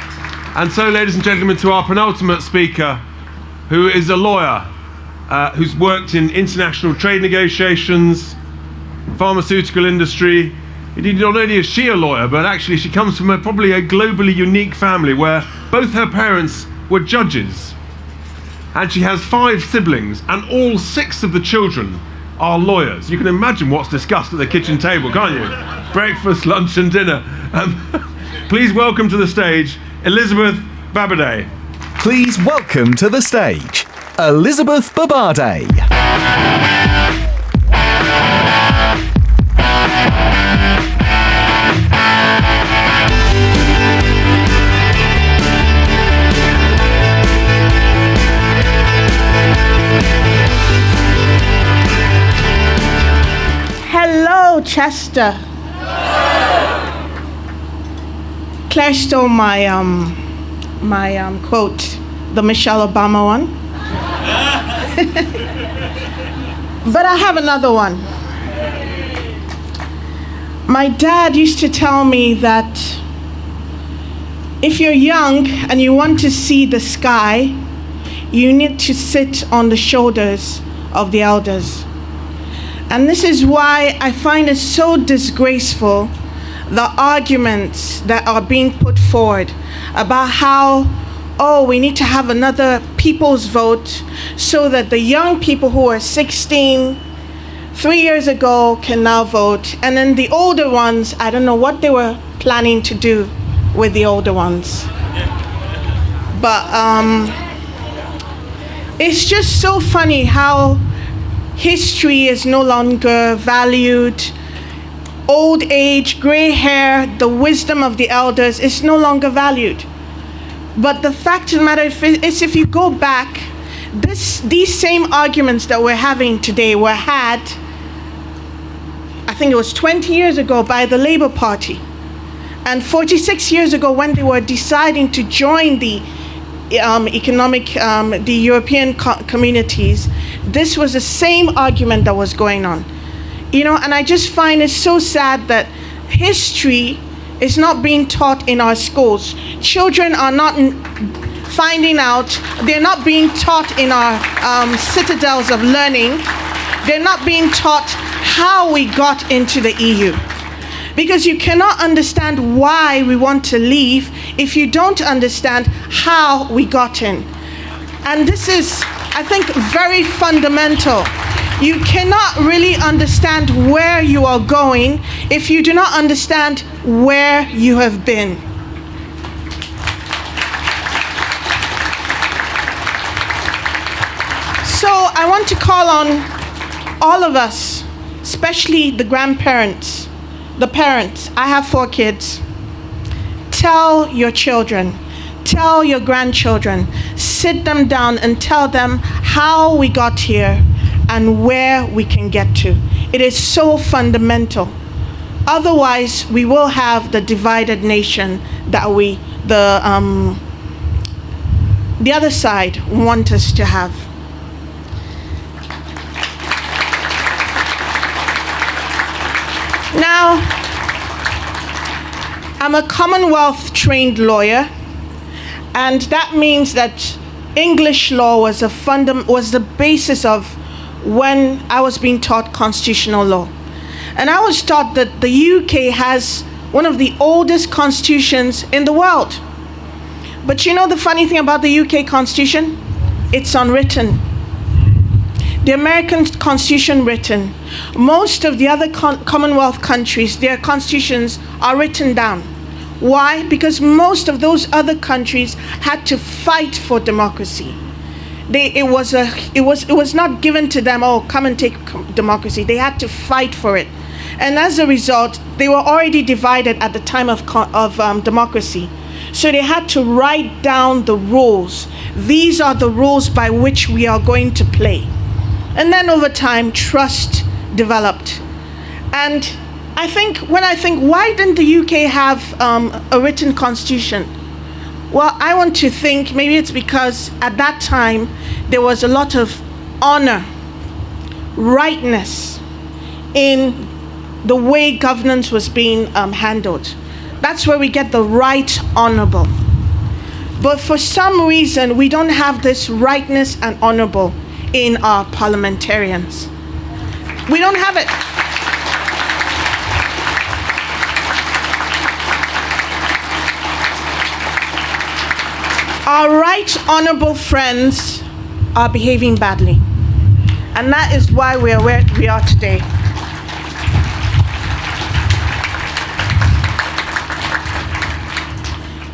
And so, ladies and gentlemen, to our penultimate speaker, who is a lawyer, who's worked in international trade negotiations, pharmaceutical industry. Indeed, not only is she a lawyer, but actually she comes from probably a globally unique family where both her parents were judges. And she has 5 siblings, and all 6 of the children are lawyers. You can imagine what's discussed at the kitchen table, can't you? Breakfast, lunch and dinner. Please welcome to the stage, Elizabeth Babade. Please welcome to the stage, Elizabeth Babade. Hello, Chester. Claire stole my quote, the Michelle Obama one. But I have another one. My dad used to tell me that if you're young and you want to see the sky, you need to sit on the shoulders of the elders. And this is why I find it so disgraceful, the arguments that are being put forward about how, we need to have another people's vote so that the young people who are 16, 3 years ago can now vote. And then the older ones, I don't know what they were planning to do with the older ones. But it's just so funny how history is no longer valued. Old age, gray hair, the wisdom of the elders is no longer valued. But the fact of the matter is, if you go back, these same arguments that we're having today were had, I think it was 20 years ago by the Labour Party. And 46 years ago when they were deciding to join the the European communities, this was the same argument that was going on. And I just find it so sad that history is not being taught in our schools. Children are not finding out, they're not being taught in our citadels of learning. They're not being taught how we got into the EU. Because you cannot understand why we want to leave if you don't understand how we got in. And this is, I think, very fundamental. You cannot really understand where you are going if you do not understand where you have been. So I want to call on all of us, especially the grandparents, the parents. I have 4 kids. Tell your children, tell your grandchildren, sit them down and tell them how we got here and where we can get to. It is so fundamental. Otherwise, we will have the divided nation that the other side want us to have. Now, I'm a Commonwealth trained lawyer, and that means that English law was the basis of when I was being taught constitutional law. And I was taught that the UK has one of the oldest constitutions in the world. But you know the funny thing about the UK constitution? It's unwritten. The American Constitution written. Most of the other Commonwealth countries, their constitutions are written down. Why? Because most of those other countries had to fight for democracy. It was not given to them, come and take democracy. They had to fight for it. And as a result, they were already divided at the time of democracy. So they had to write down the rules. These are the rules by which we are going to play. And then over time, trust developed. And when I think, why didn't the UK have a written constitution? Well, I want to think maybe it's because at that time, there was a lot of honor, rightness in the way governance was being handled. That's where we get the right honorable. But for some reason, we don't have this rightness and honorable in our parliamentarians. We don't have it. Our right honourable friends are behaving badly. And that is why we are where we are today.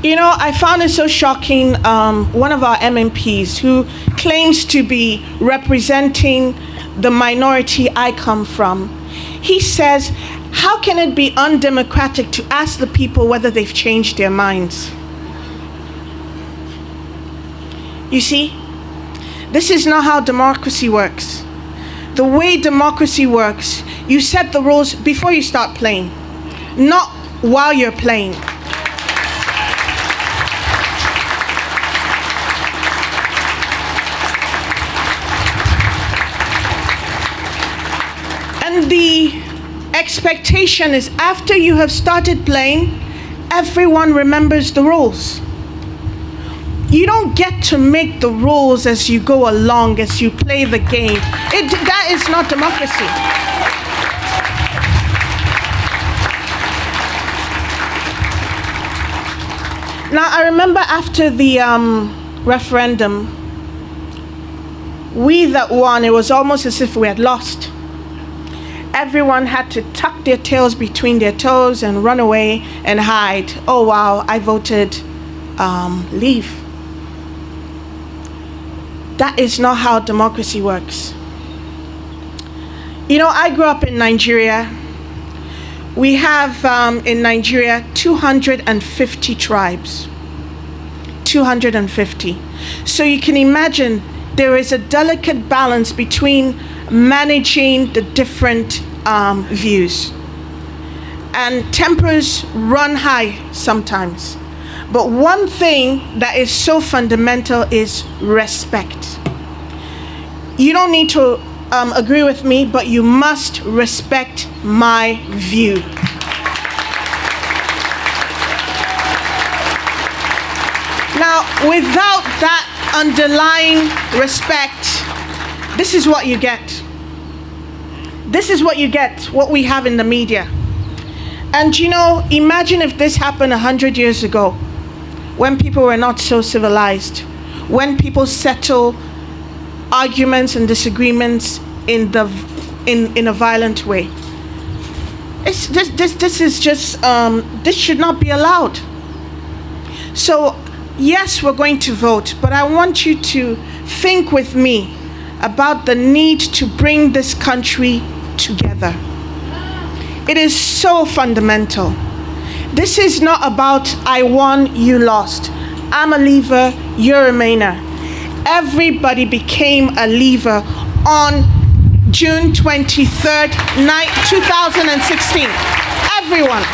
You know, I found it so shocking, one of our MMPs who claims to be representing the minority I come from, he says, how can it be undemocratic to ask the people whether they've changed their minds? You see, this is not how democracy works. The way democracy works, you set the rules before you start playing, not while you're playing. And the expectation is after you have started playing, everyone remembers the rules. You don't get to make the rules as you go along, as you play the game. That is not democracy. Now, I remember after the referendum, we that won, it was almost as if we had lost. Everyone had to tuck their tails between their toes and run away and hide. Oh, wow, I voted leave. That is not how democracy works. You know, I grew up in Nigeria. We have in Nigeria 250 tribes. 250. So you can imagine there is a delicate balance between managing the different views. And tempers run high sometimes. But one thing that is so fundamental is respect. You don't need to agree with me, but you must respect my view. Now, without that underlying respect, this is what you get. This is what you get, what we have in the media. And you know, imagine if this happened 100 years ago, when people were not so civilized, when people settle arguments and disagreements in a violent way. This is just this should not be allowed. So yes, we're going to vote, but I want you to think with me about the need to bring this country together. It is so fundamental. This is not about I won, you lost. I'm a leaver, you're a remainer. Everybody became a leaver on June 23rd, 2016. Everyone.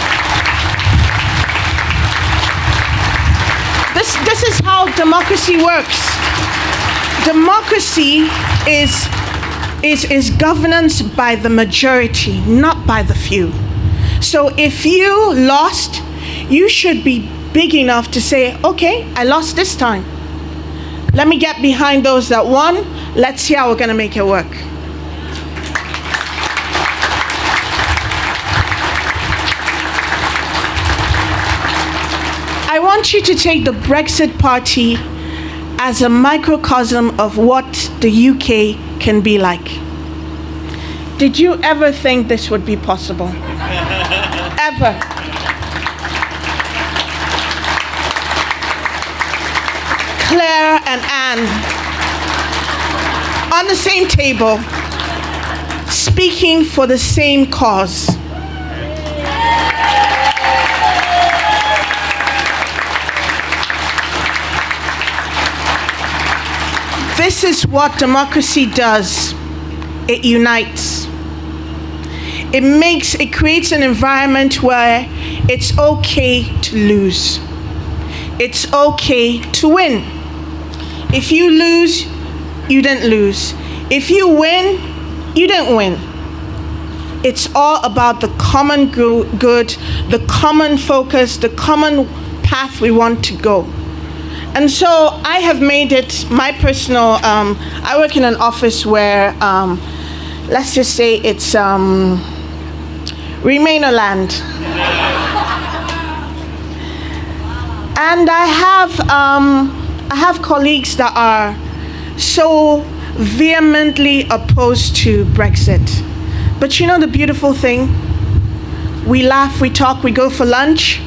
This is how democracy works. Democracy is governance by the majority, not by the few. So if you lost, you should be big enough to say, okay, I lost this time. Let me get behind those that won. Let's see how we're going to make it work. I want you to take the Brexit party as a microcosm of what the UK can be like. Did you ever think this would be possible? Ever? Claire and Ann on the same table, speaking for the same cause. This is what democracy does. It unites. It creates an environment where it's okay to lose. It's okay to win. If you lose, you didn't lose. If you win, you didn't win. It's all about the common good, the common focus, the common path we want to go. And so I have made it my personal, I work in an office where, let's just say it's Remainer land. And I have colleagues that are so vehemently opposed to Brexit. But you know the beautiful thing? We laugh, we talk, we go for lunch.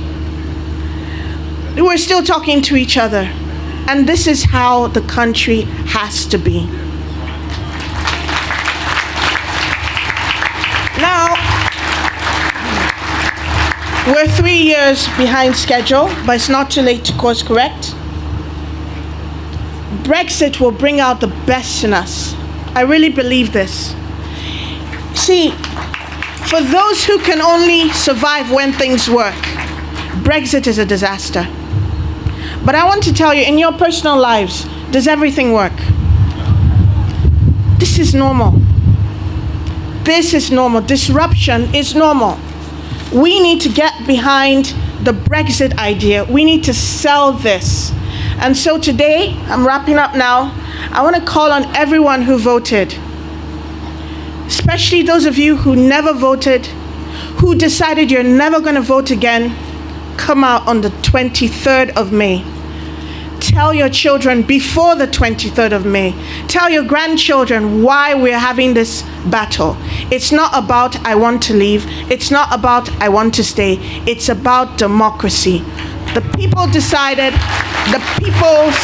We're still talking to each other. And this is how the country has to be. Now, we're 3 years behind schedule, but it's not too late to course correct. Brexit will bring out the best in us. I really believe this. See, for those who can only survive when things work, Brexit is a disaster. But I want to tell you, in your personal lives, does everything work? This is normal. This is normal. Disruption is normal. We need to get behind the Brexit idea. We need to sell this. And so today, I'm wrapping up now, I want to call on everyone who voted, especially those of you who never voted, who decided you're never going to vote again. Come out on the 23rd of May. Tell your children before the 23rd of May. Tell your grandchildren why we're having this battle. It's not about I want to leave. It's not about I want to stay. It's about democracy. The people decided, the people's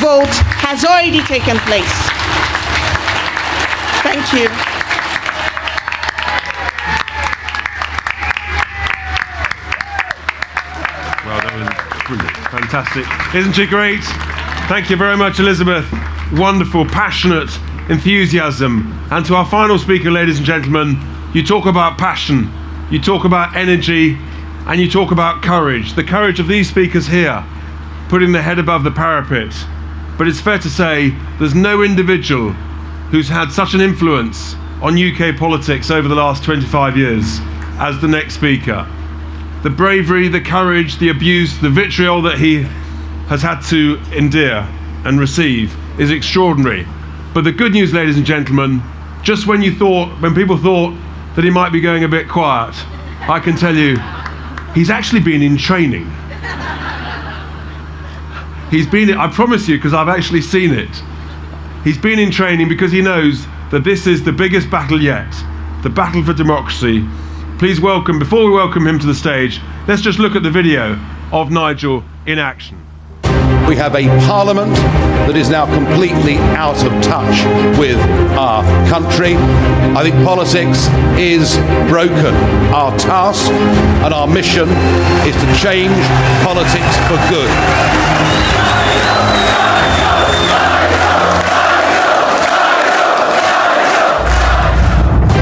vote has already taken place. Thank you. Well, that was brilliant. Fantastic. Isn't she great? Thank you very much, Elizabeth. Wonderful, passionate enthusiasm. And to our final speaker, ladies and gentlemen, you talk about passion, you talk about energy, and you talk about courage. The courage of these speakers here, putting their head above the parapet. But it's fair to say there's no individual who's had such an influence on UK politics over the last 25 years as the next speaker. The bravery, the courage, the abuse, the vitriol that he has had to endure and receive is extraordinary. But the good news, ladies and gentlemen, just when people thought that he might be going a bit quiet, I can tell you, he's actually been in training. I promise you, because I've actually seen it. He's been in training because he knows that this is the biggest battle yet, the battle for democracy. Please welcome, before we welcome him to the stage, let's just look at the video of Nigel in action. We have a parliament that is now completely out of touch with our country. I think politics is broken. Our task and our mission is to change politics for good.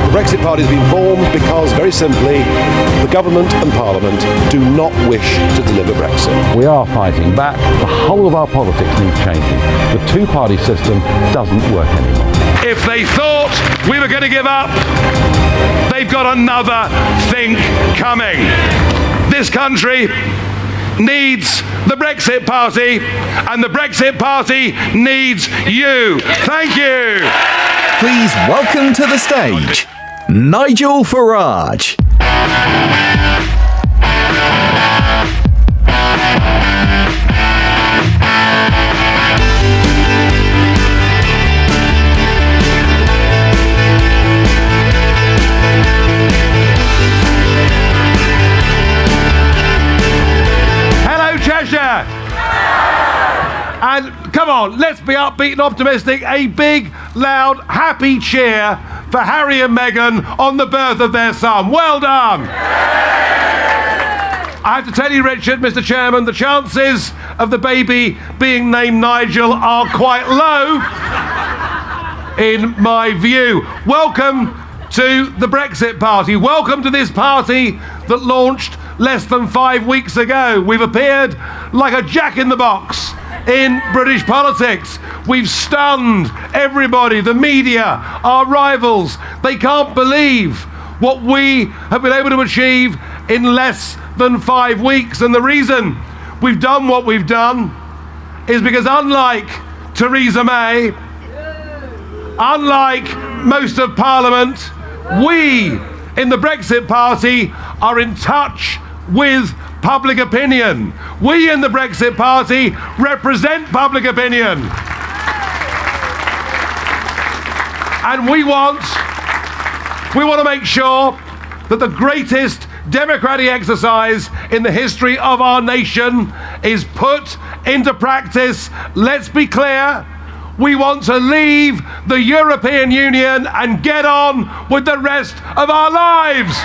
The Brexit Party has been formed because, very simply, the government and Parliament do not wish to deliver Brexit. We are fighting back. The whole of our politics needs changing. The two-party system doesn't work anymore. If they thought we were going to give up, they've got another think coming. This country needs the Brexit Party, and the Brexit Party needs you. Thank you. Please welcome to the stage, Nigel Farage. Hello, Cheshire. And come on, let's be upbeat and optimistic. A big, loud, happy cheer for Harry and Meghan on the birth of their son. Well done. I have to tell you, Richard, Mr. Chairman, the chances of the baby being named Nigel are quite low, in my view. Welcome to the Brexit Party. Welcome to this party that launched less than 5 weeks ago. We've appeared like a jack in the box in British politics. We've stunned everybody, the media, our rivals. They can't believe what we have been able to achieve in less than 5 weeks. And the reason we've done what we've done is because unlike Theresa May, unlike most of Parliament, we in the Brexit Party are in touch with public opinion. We in the Brexit Party represent public opinion. And we want to make sure that the greatest democratic exercise in the history of our nation is put into practice. Let's be clear. We want to leave the European Union and get on with the rest of our lives.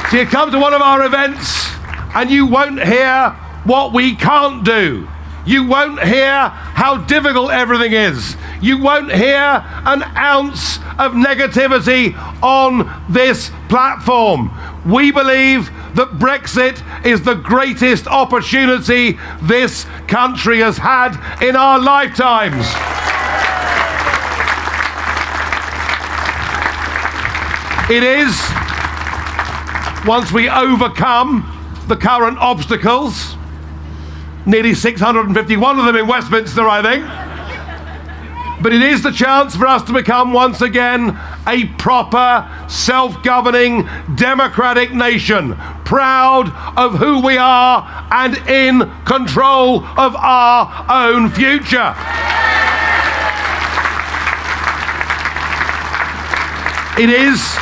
So you come to one of our events and you won't hear what we can't do. You won't hear how difficult everything is. You won't hear an ounce of negativity on this platform. We believe that Brexit is the greatest opportunity this country has had in our lifetimes. It is, once we overcome the current obstacles, nearly 651 of them in Westminster, I think. But it is the chance for us to become once again a proper, self-governing, democratic nation, proud of who we are and in control of our own future. It is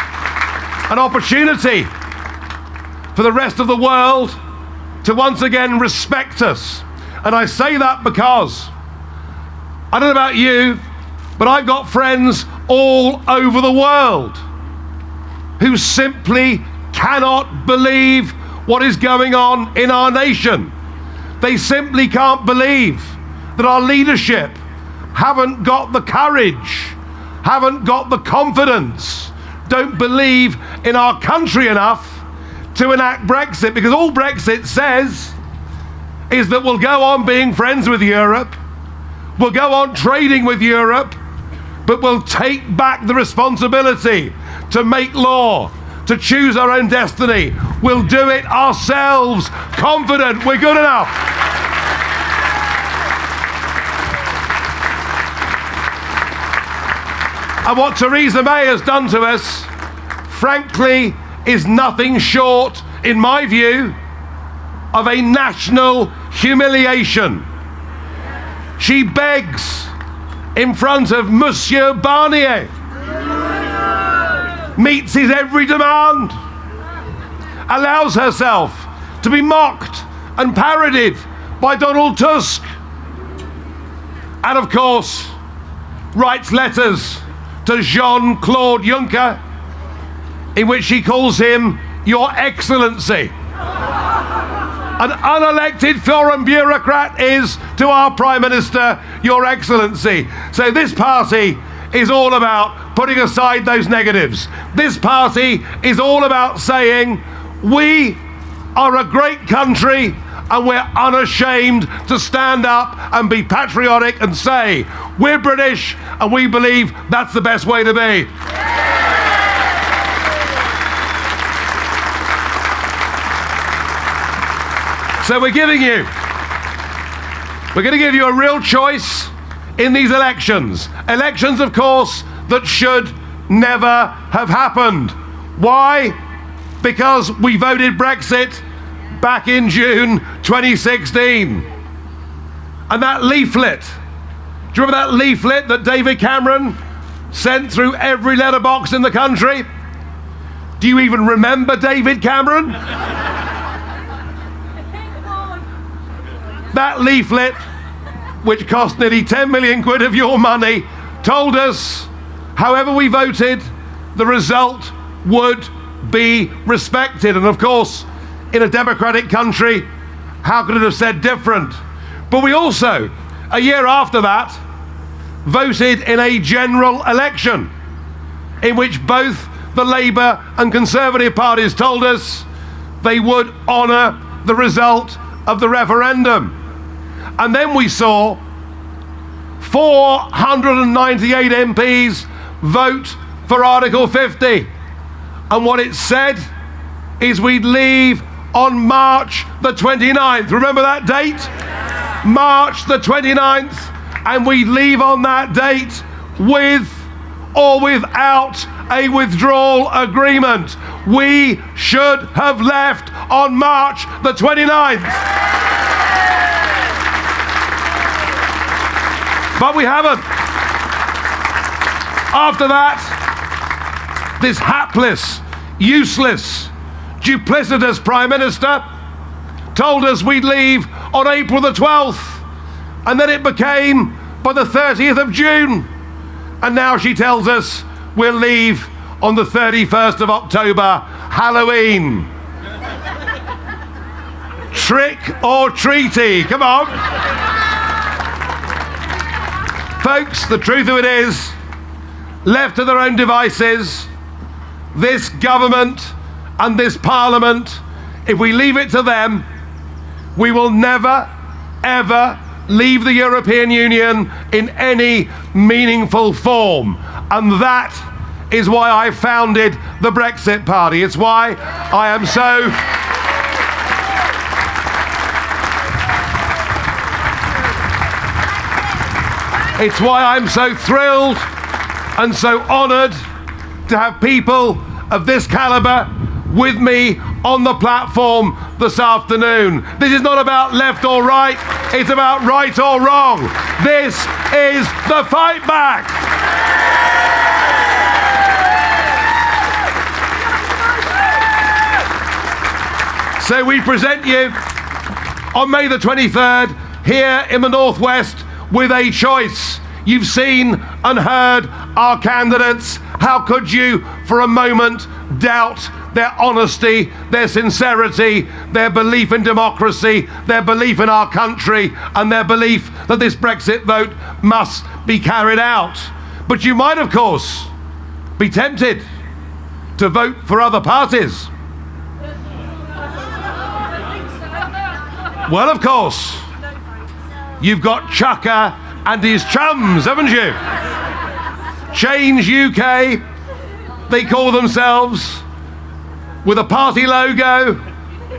an opportunity for the rest of the world to once again respect us. And I say that because, I don't know about you, but I've got friends all over the world who simply cannot believe what is going on in our nation. They simply can't believe that our leadership haven't got the courage, haven't got the confidence, don't believe in our country enough to enact Brexit, because all Brexit says is that we'll go on being friends with Europe, we'll go on trading with Europe, but we'll take back the responsibility to make law, to choose our own destiny. We'll do it ourselves, confident we're good enough. And what Theresa May has done to us, frankly, is nothing short, in my view, of a national humiliation. She begs in front of Monsieur Barnier, meets his every demand, allows herself to be mocked and parodied by Donald Tusk, and of course writes letters to Jean-Claude Juncker in which she calls him Your Excellency. An unelected foreign bureaucrat is to our Prime Minister Your Excellency. So this party is all about putting aside those negatives. This party is all about saying we are a great country and we're unashamed to stand up and be patriotic and say we're British and we believe that's the best way to be. So we're going to give you a real choice in these elections. Elections, of course, that should never have happened. Why? Because we voted Brexit back in June 2016. And that leaflet, do you remember that leaflet that David Cameron sent through every letterbox in the country? Do you even remember David Cameron? That leaflet, which cost nearly 10 million quid of your money, told us, however we voted, the result would be respected. And of course, in a democratic country, how could it have said different? But we also, a year after that, voted in a general election in which both the Labour and Conservative parties told us they would honour the result of the referendum. And then we saw 498 MPs vote for Article 50. And what it said is we'd leave on March the 29th. Remember that date? March the 29th. And we'd leave on that date with or without a withdrawal agreement. We should have left on March the 29th. But we haven't. After that, this hapless, useless, duplicitous Prime Minister told us we'd leave on April the 12th. And then it became by the 30th of June. And now she tells us we'll leave on the 31st of October, Halloween. Trick or treaty, come on. Folks, the truth of it is, left to their own devices, this government and this parliament, if we leave it to them, we will never, ever leave the European Union in any meaningful form. And that is why I founded the Brexit Party. It's why I am so... It's why I'm so thrilled and so honoured to have people of this calibre with me on the platform this afternoon. This is not about left or right, it's about right or wrong. This is the fight back. So we present you on May the 23rd here in the Northwest with a choice. You've seen and heard our candidates. How could you for a moment doubt their honesty, their sincerity, their belief in democracy, their belief in our country, and their belief that this Brexit vote must be carried out? But you might, of course, be tempted to vote for other parties. Well, of course, you've got Chucker and his chums, haven't you? Change UK, they call themselves, with a party logo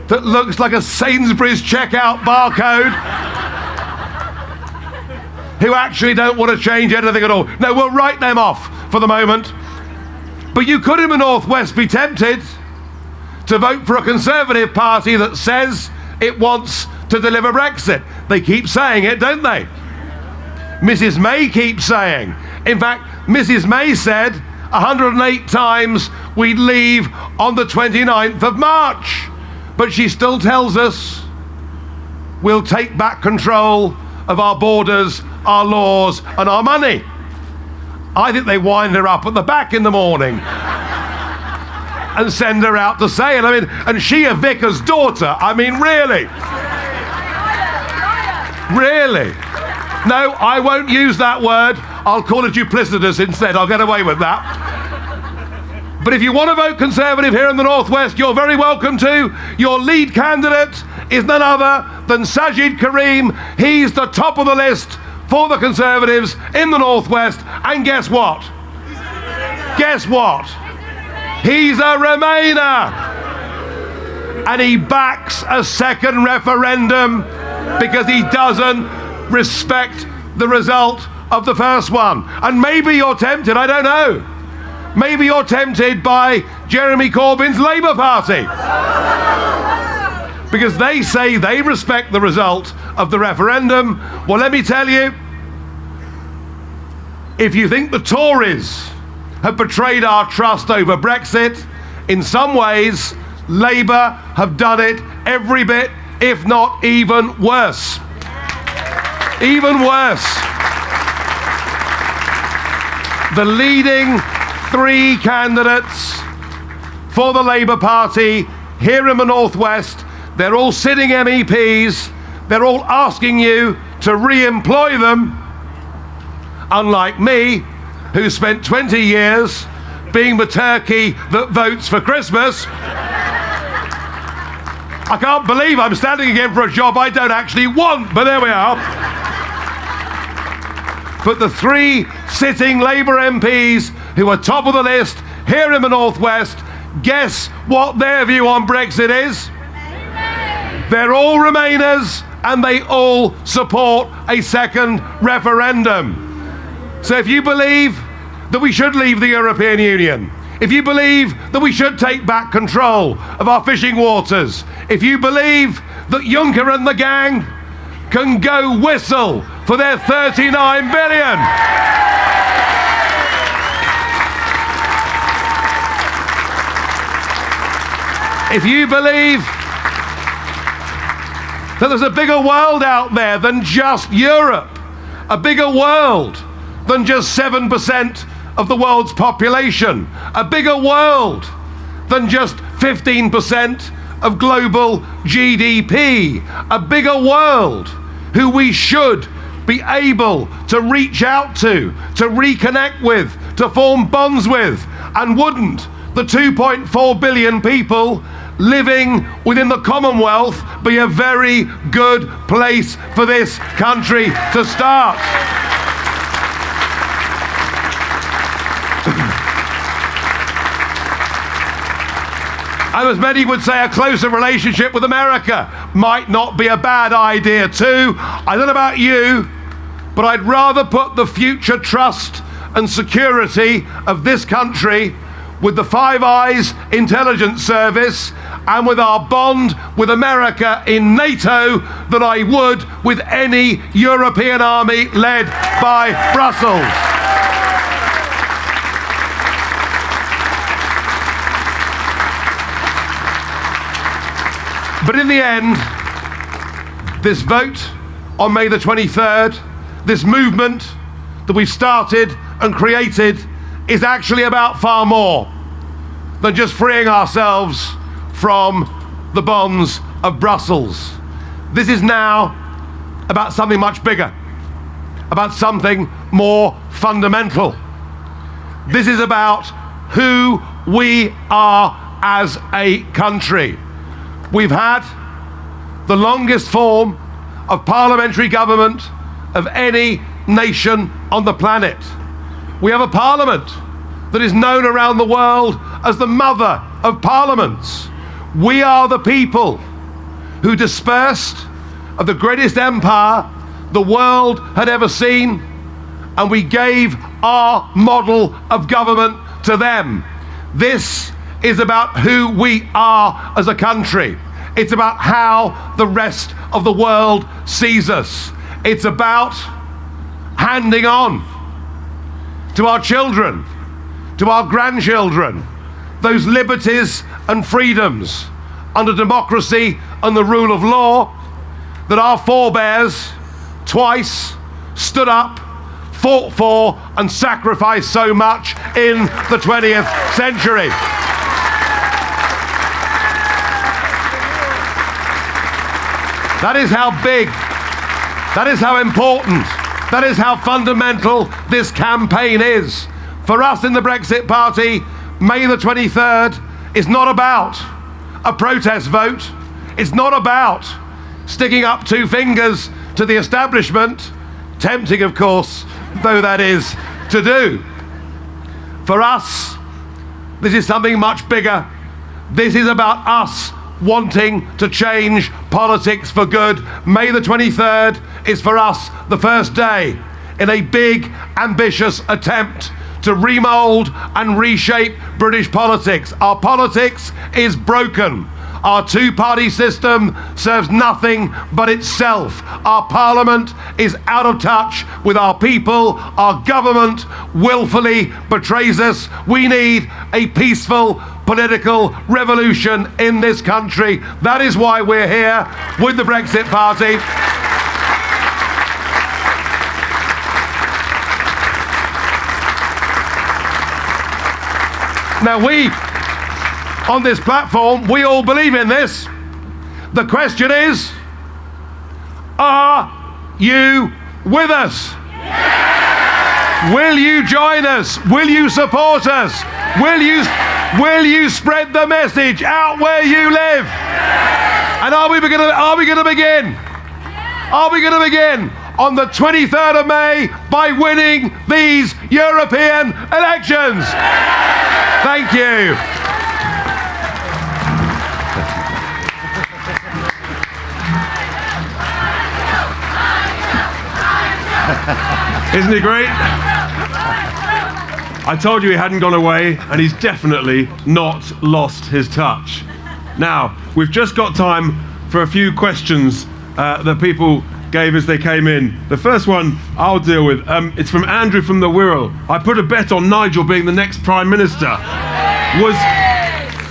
that looks like a Sainsbury's checkout barcode, who actually don't want to change anything at all. No, we'll write them off for the moment. But you could in the Northwest be tempted to vote for a Conservative party that says it wants to deliver Brexit. They keep saying it, don't they? Mrs. May keeps saying. In fact, Mrs. May said 108 times we'd leave on the 29th of March. But she still tells us we'll take back control of our borders, our laws, and our money. I think they wind her up at the back in the morning and send her out to say it. I mean, and she a vicar's daughter. I mean, really? Really? No, I won't use that word. I'll call it duplicitous instead. I'll get away with that. But if you want to vote Conservative here in the Northwest, you're very welcome to. Your lead candidate is none other than Sajid Karim. He's the top of the list for the Conservatives in the Northwest. And guess what? Guess what? He's a Remainer. And he backs a second referendum because he doesn't respect the result of the first one. And maybe you're tempted, I don't know. Maybe you're tempted by Jeremy Corbyn's Labour Party. Because they say they respect the result of the referendum. Well, let me tell you, if you think the Tories have betrayed our trust over Brexit, in some ways, Labour have done it every bit, if not even worse. Even worse. The leading three candidates for the Labour Party here in the Northwest, they're all sitting MEPs, they're all asking you to re-employ them, unlike me, who spent 20 years being the turkey that votes for Christmas. I can't believe I'm standing again for a job I don't actually want, but there we are. But the three sitting Labour MPs who are top of the list here in the Northwest, Guess what their view on Brexit is? They're all Remainers and they all support a second referendum. So if you believe that we should leave the European Union, if you believe that we should take back control of our fishing waters, if you believe that Juncker and the gang can go whistle for their 39 billion, if you believe that there's a bigger world out there than just Europe, a bigger world than just 7% of the world's population, a bigger world than just 15% of global GDP, a bigger world who we should be able to reach out to reconnect with, to form bonds with, and wouldn't the 2.4 billion people living within the Commonwealth be a very good place for this country to start? And as many would say, a closer relationship with America might not be a bad idea too. I don't know about you, but I'd rather put the future trust and security of this country with the Five Eyes intelligence service and with our bond with America in NATO than I would with any European army led by Brussels. But in the end, this vote on May the 23rd, this movement that we've started and created, is actually about far more than just freeing ourselves from the bonds of Brussels. This is now about something much bigger, about something more fundamental. This is about who we are as a country. We've had the longest form of parliamentary government of any nation on the planet. We have a parliament that is known around the world as the mother of parliaments. We are the people who dispersed of the greatest empire the world had ever seen, and we gave our model of government to them. This is about who we are as a country. It's about how the rest of the world sees us. It's about handing on to our children, to our grandchildren, those liberties and freedoms under democracy and the rule of law that our forebears twice stood up, fought for, and sacrificed so much in the 20th century. That is how big, that is how important, that is how fundamental this campaign is. For us in the Brexit Party, May the 23rd is not about a protest vote. It's not about sticking up two fingers to the establishment, tempting of course, though that is to do. For us, this is something much bigger. This is about us wanting to change politics for good. May the 23rd is for us the first day in a big, ambitious attempt to remold and reshape British politics. Our politics is broken. Our two-party system serves nothing but itself. Our parliament is out of touch with our people. Our government willfully betrays us. We need a peaceful political revolution in this country. That is why we're here with the Brexit Party. Now we, on this platform, we all believe in this. The question is, are you with us? Yes! Will you join us? Will you support us? Will you spread the message out where you live? Yes! And are we going to begin? Yes! Are we going to begin on the 23rd of May by winning these European elections? Yes! Thank you. Isn't he great? I told you he hadn't gone away, and he's definitely not lost his touch. Now, we've just got time for a few questions that people gave as they came in. The first one I'll deal with. It's from Andrew from the Wirral. I put a bet on Nigel being the next Prime Minister.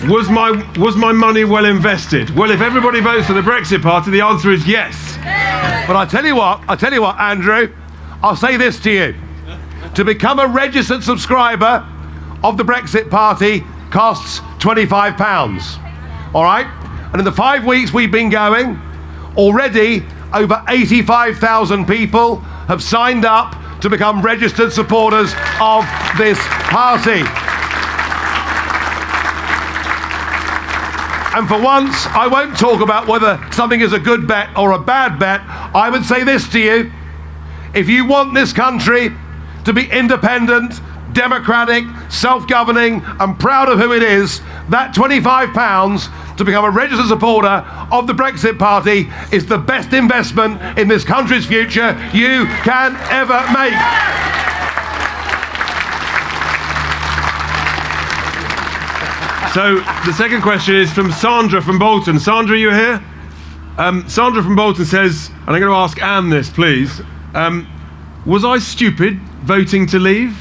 Was my money well invested? Well, if everybody votes for the Brexit Party, the answer is yes. But I tell you what, Andrew, I'll say this to you. To become a registered subscriber of the Brexit Party costs £25. All right? And in the 5 weeks we've been going, already over 85,000 people have signed up to become registered supporters of this party. And for once, I won't talk about whether something is a good bet or a bad bet. I would say this to you. If you want this country to be independent, democratic, self-governing, and proud of who it is, that £25 to become a registered supporter of the Brexit Party is the best investment in this country's future you can ever make. So the second question is from Sandra from Bolton. Sandra, are you here? Sandra from Bolton says, and I'm going to ask Anne this, please. Was I stupid voting to leave?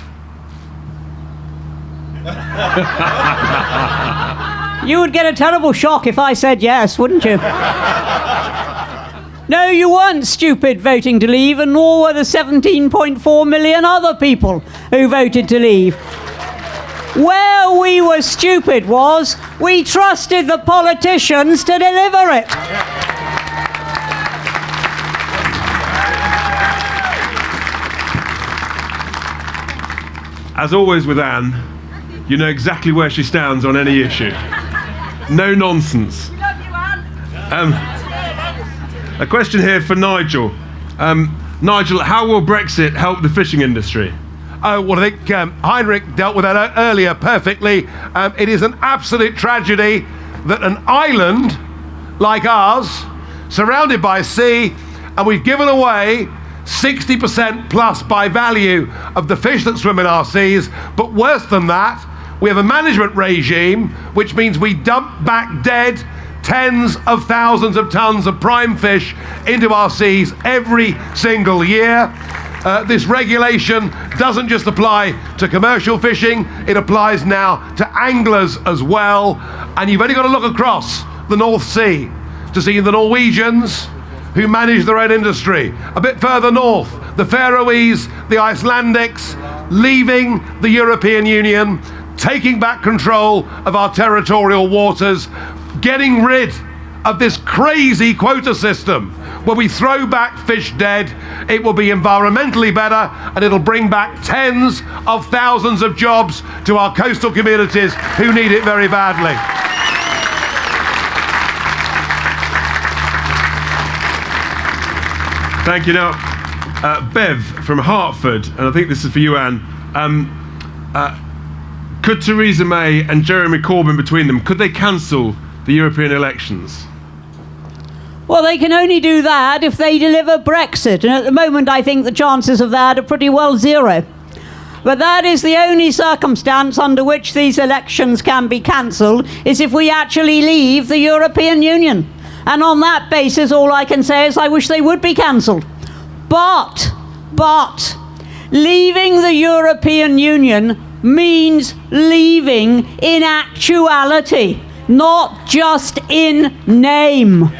You would get a terrible shock if I said yes, wouldn't you? No, you weren't stupid voting to leave, and nor were the 17.4 million other people who voted to leave. Where we were stupid was we trusted the politicians to deliver it. As always with Anne, you know exactly where she stands on any issue. No nonsense. A question here for Nigel. Nigel, how will Brexit help the fishing industry? Well, I think Henrik dealt with that earlier perfectly. It is an absolute tragedy that an island like ours, surrounded by sea, and we've given away 60% plus by value of the fish that swim in our seas. But worse than that, we have a management regime which means we dump back dead tens of thousands of tons of prime fish into our seas every single year. This regulation doesn't just apply to commercial fishing, it applies now to anglers as well. And you've only got to look across the North Sea to see the Norwegians who manage their own industry. A bit further north, the Faroese, the Icelandics, leaving the European Union, taking back control of our territorial waters, getting rid of this crazy quota system where we throw back fish dead. It will be environmentally better, and it'll bring back tens of thousands of jobs to our coastal communities who need it very badly. Thank you. Now, Bev from Hartford, and I think this is for you, Anne. Could Theresa May and Jeremy Corbyn, between them, could they cancel the European elections? Well, they can only do that if they deliver Brexit, and at the moment I think the chances of that are pretty well zero. But that is the only circumstance under which these elections can be cancelled, is if we actually leave the European Union. And on that basis, all I can say is I wish they would be cancelled. But, leaving the European Union means leaving in actuality, not just in name.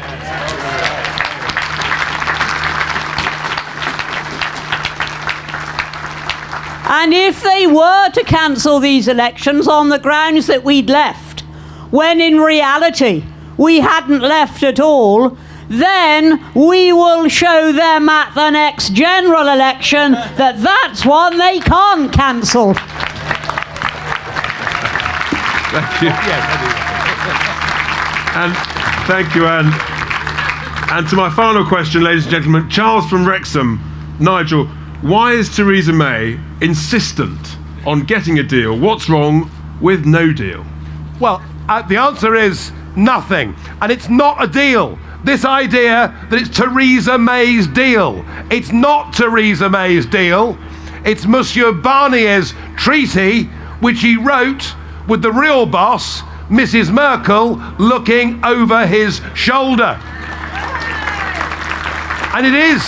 And if they were to cancel these elections on the grounds that we'd left, when in reality we hadn't left at all, then we will show them at the next general election that that's one they can't cancel. Thank you. And thank you, Anne. And to my final question, ladies and gentlemen, Charles from Wrexham. Nigel, why is Theresa May insistent on getting a deal? What's wrong with no deal? Well, the answer is nothing. And it's not a deal this idea that it's Theresa May's deal. It's not Theresa May's deal. It's Monsieur Barnier's treaty, which he wrote with the real boss, Mrs. Merkel, looking over his shoulder. And it is,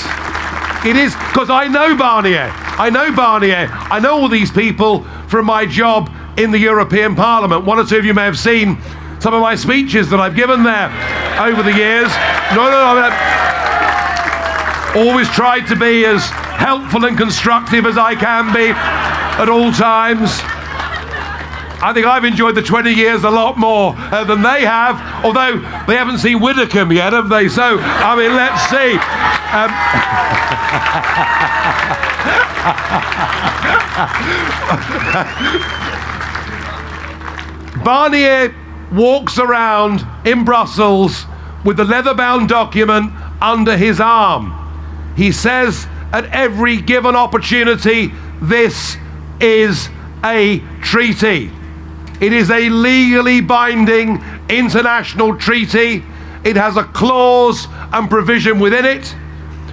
because I know Barnier. I know all these people from my job in the European Parliament. One or two of you may have seen some of my speeches that I've given there over the years. No, always tried to be as helpful and constructive as I can be at all times. I think I've enjoyed the 20 years a lot more than they have, although they haven't seen Widdecombe yet, have they? So, I mean, let's see. Barnier walks around in Brussels with the leather-bound document under his arm. He says at every given opportunity, this is a treaty. It is a legally binding international treaty. It has a clause and provision within it,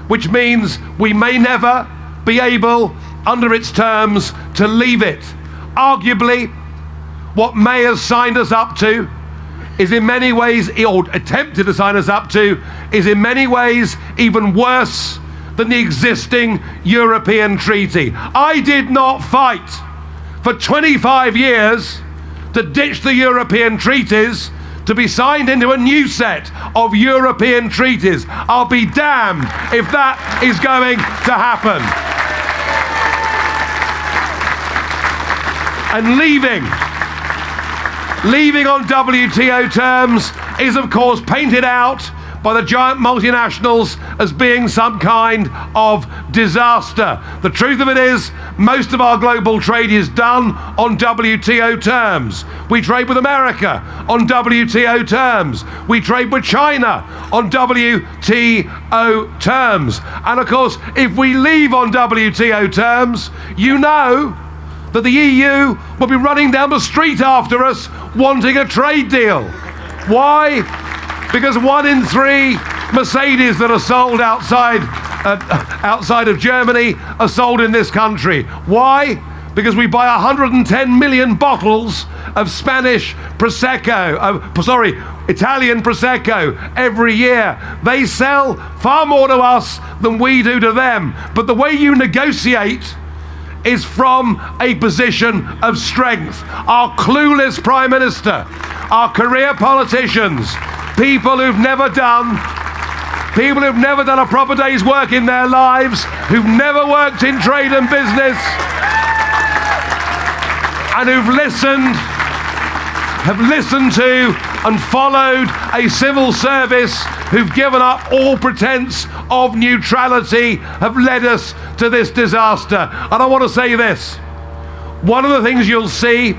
which means we may never be able, under its terms, to leave it. Arguably, what May has signed us up to is in many ways, or attempted to sign us up to, is in many ways even worse than the existing European treaty. I did not fight for 25 years to ditch the European treaties to be signed into a new set of European treaties. I'll be damned if that is going to happen. And leaving on WTO terms is of course painted out by the giant multinationals as being some kind of disaster. The truth of it is, most of our global trade is done on WTO terms. We trade with America on WTO terms. We trade with China on WTO terms. And of course, if we leave on WTO terms, you know that the EU will be running down the street after us wanting a trade deal. Why? Because 1 in 3 Mercedes that are sold outside of Germany are sold in this country. Why? Because we buy 110 million bottles of Italian Prosecco every year. They sell far more to us than we do to them. But the way you negotiate is from a position of strength. Our clueless Prime Minister, our career politicians, people who've never done a proper day's work in their lives, who've never worked in trade and business, and who've have listened to and followed a civil service, who've given up all pretense of neutrality, have led us to this disaster. And I want to say this. One of the things you'll see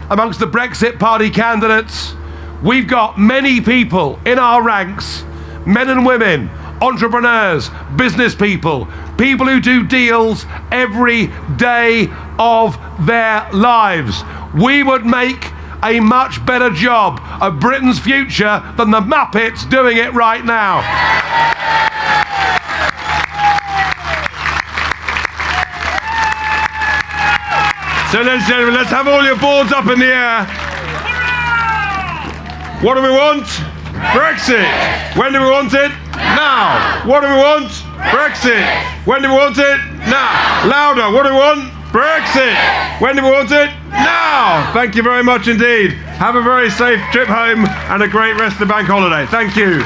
amongst the Brexit Party candidates, we've got many people in our ranks, men and women, entrepreneurs, business people, people who do deals every day of their lives. We would make a much better job of Britain's future than the Muppets doing it right now. So ladies and gentlemen, let's have all your boards up in the air. What do we want? Brexit. When do we want it? Now. What do we want? Brexit. When do we want it? Now. Louder. What do we want? Brexit. When do we want it? Now. Thank you very much indeed. Have a very safe trip home and a great rest of the bank holiday. Thank you.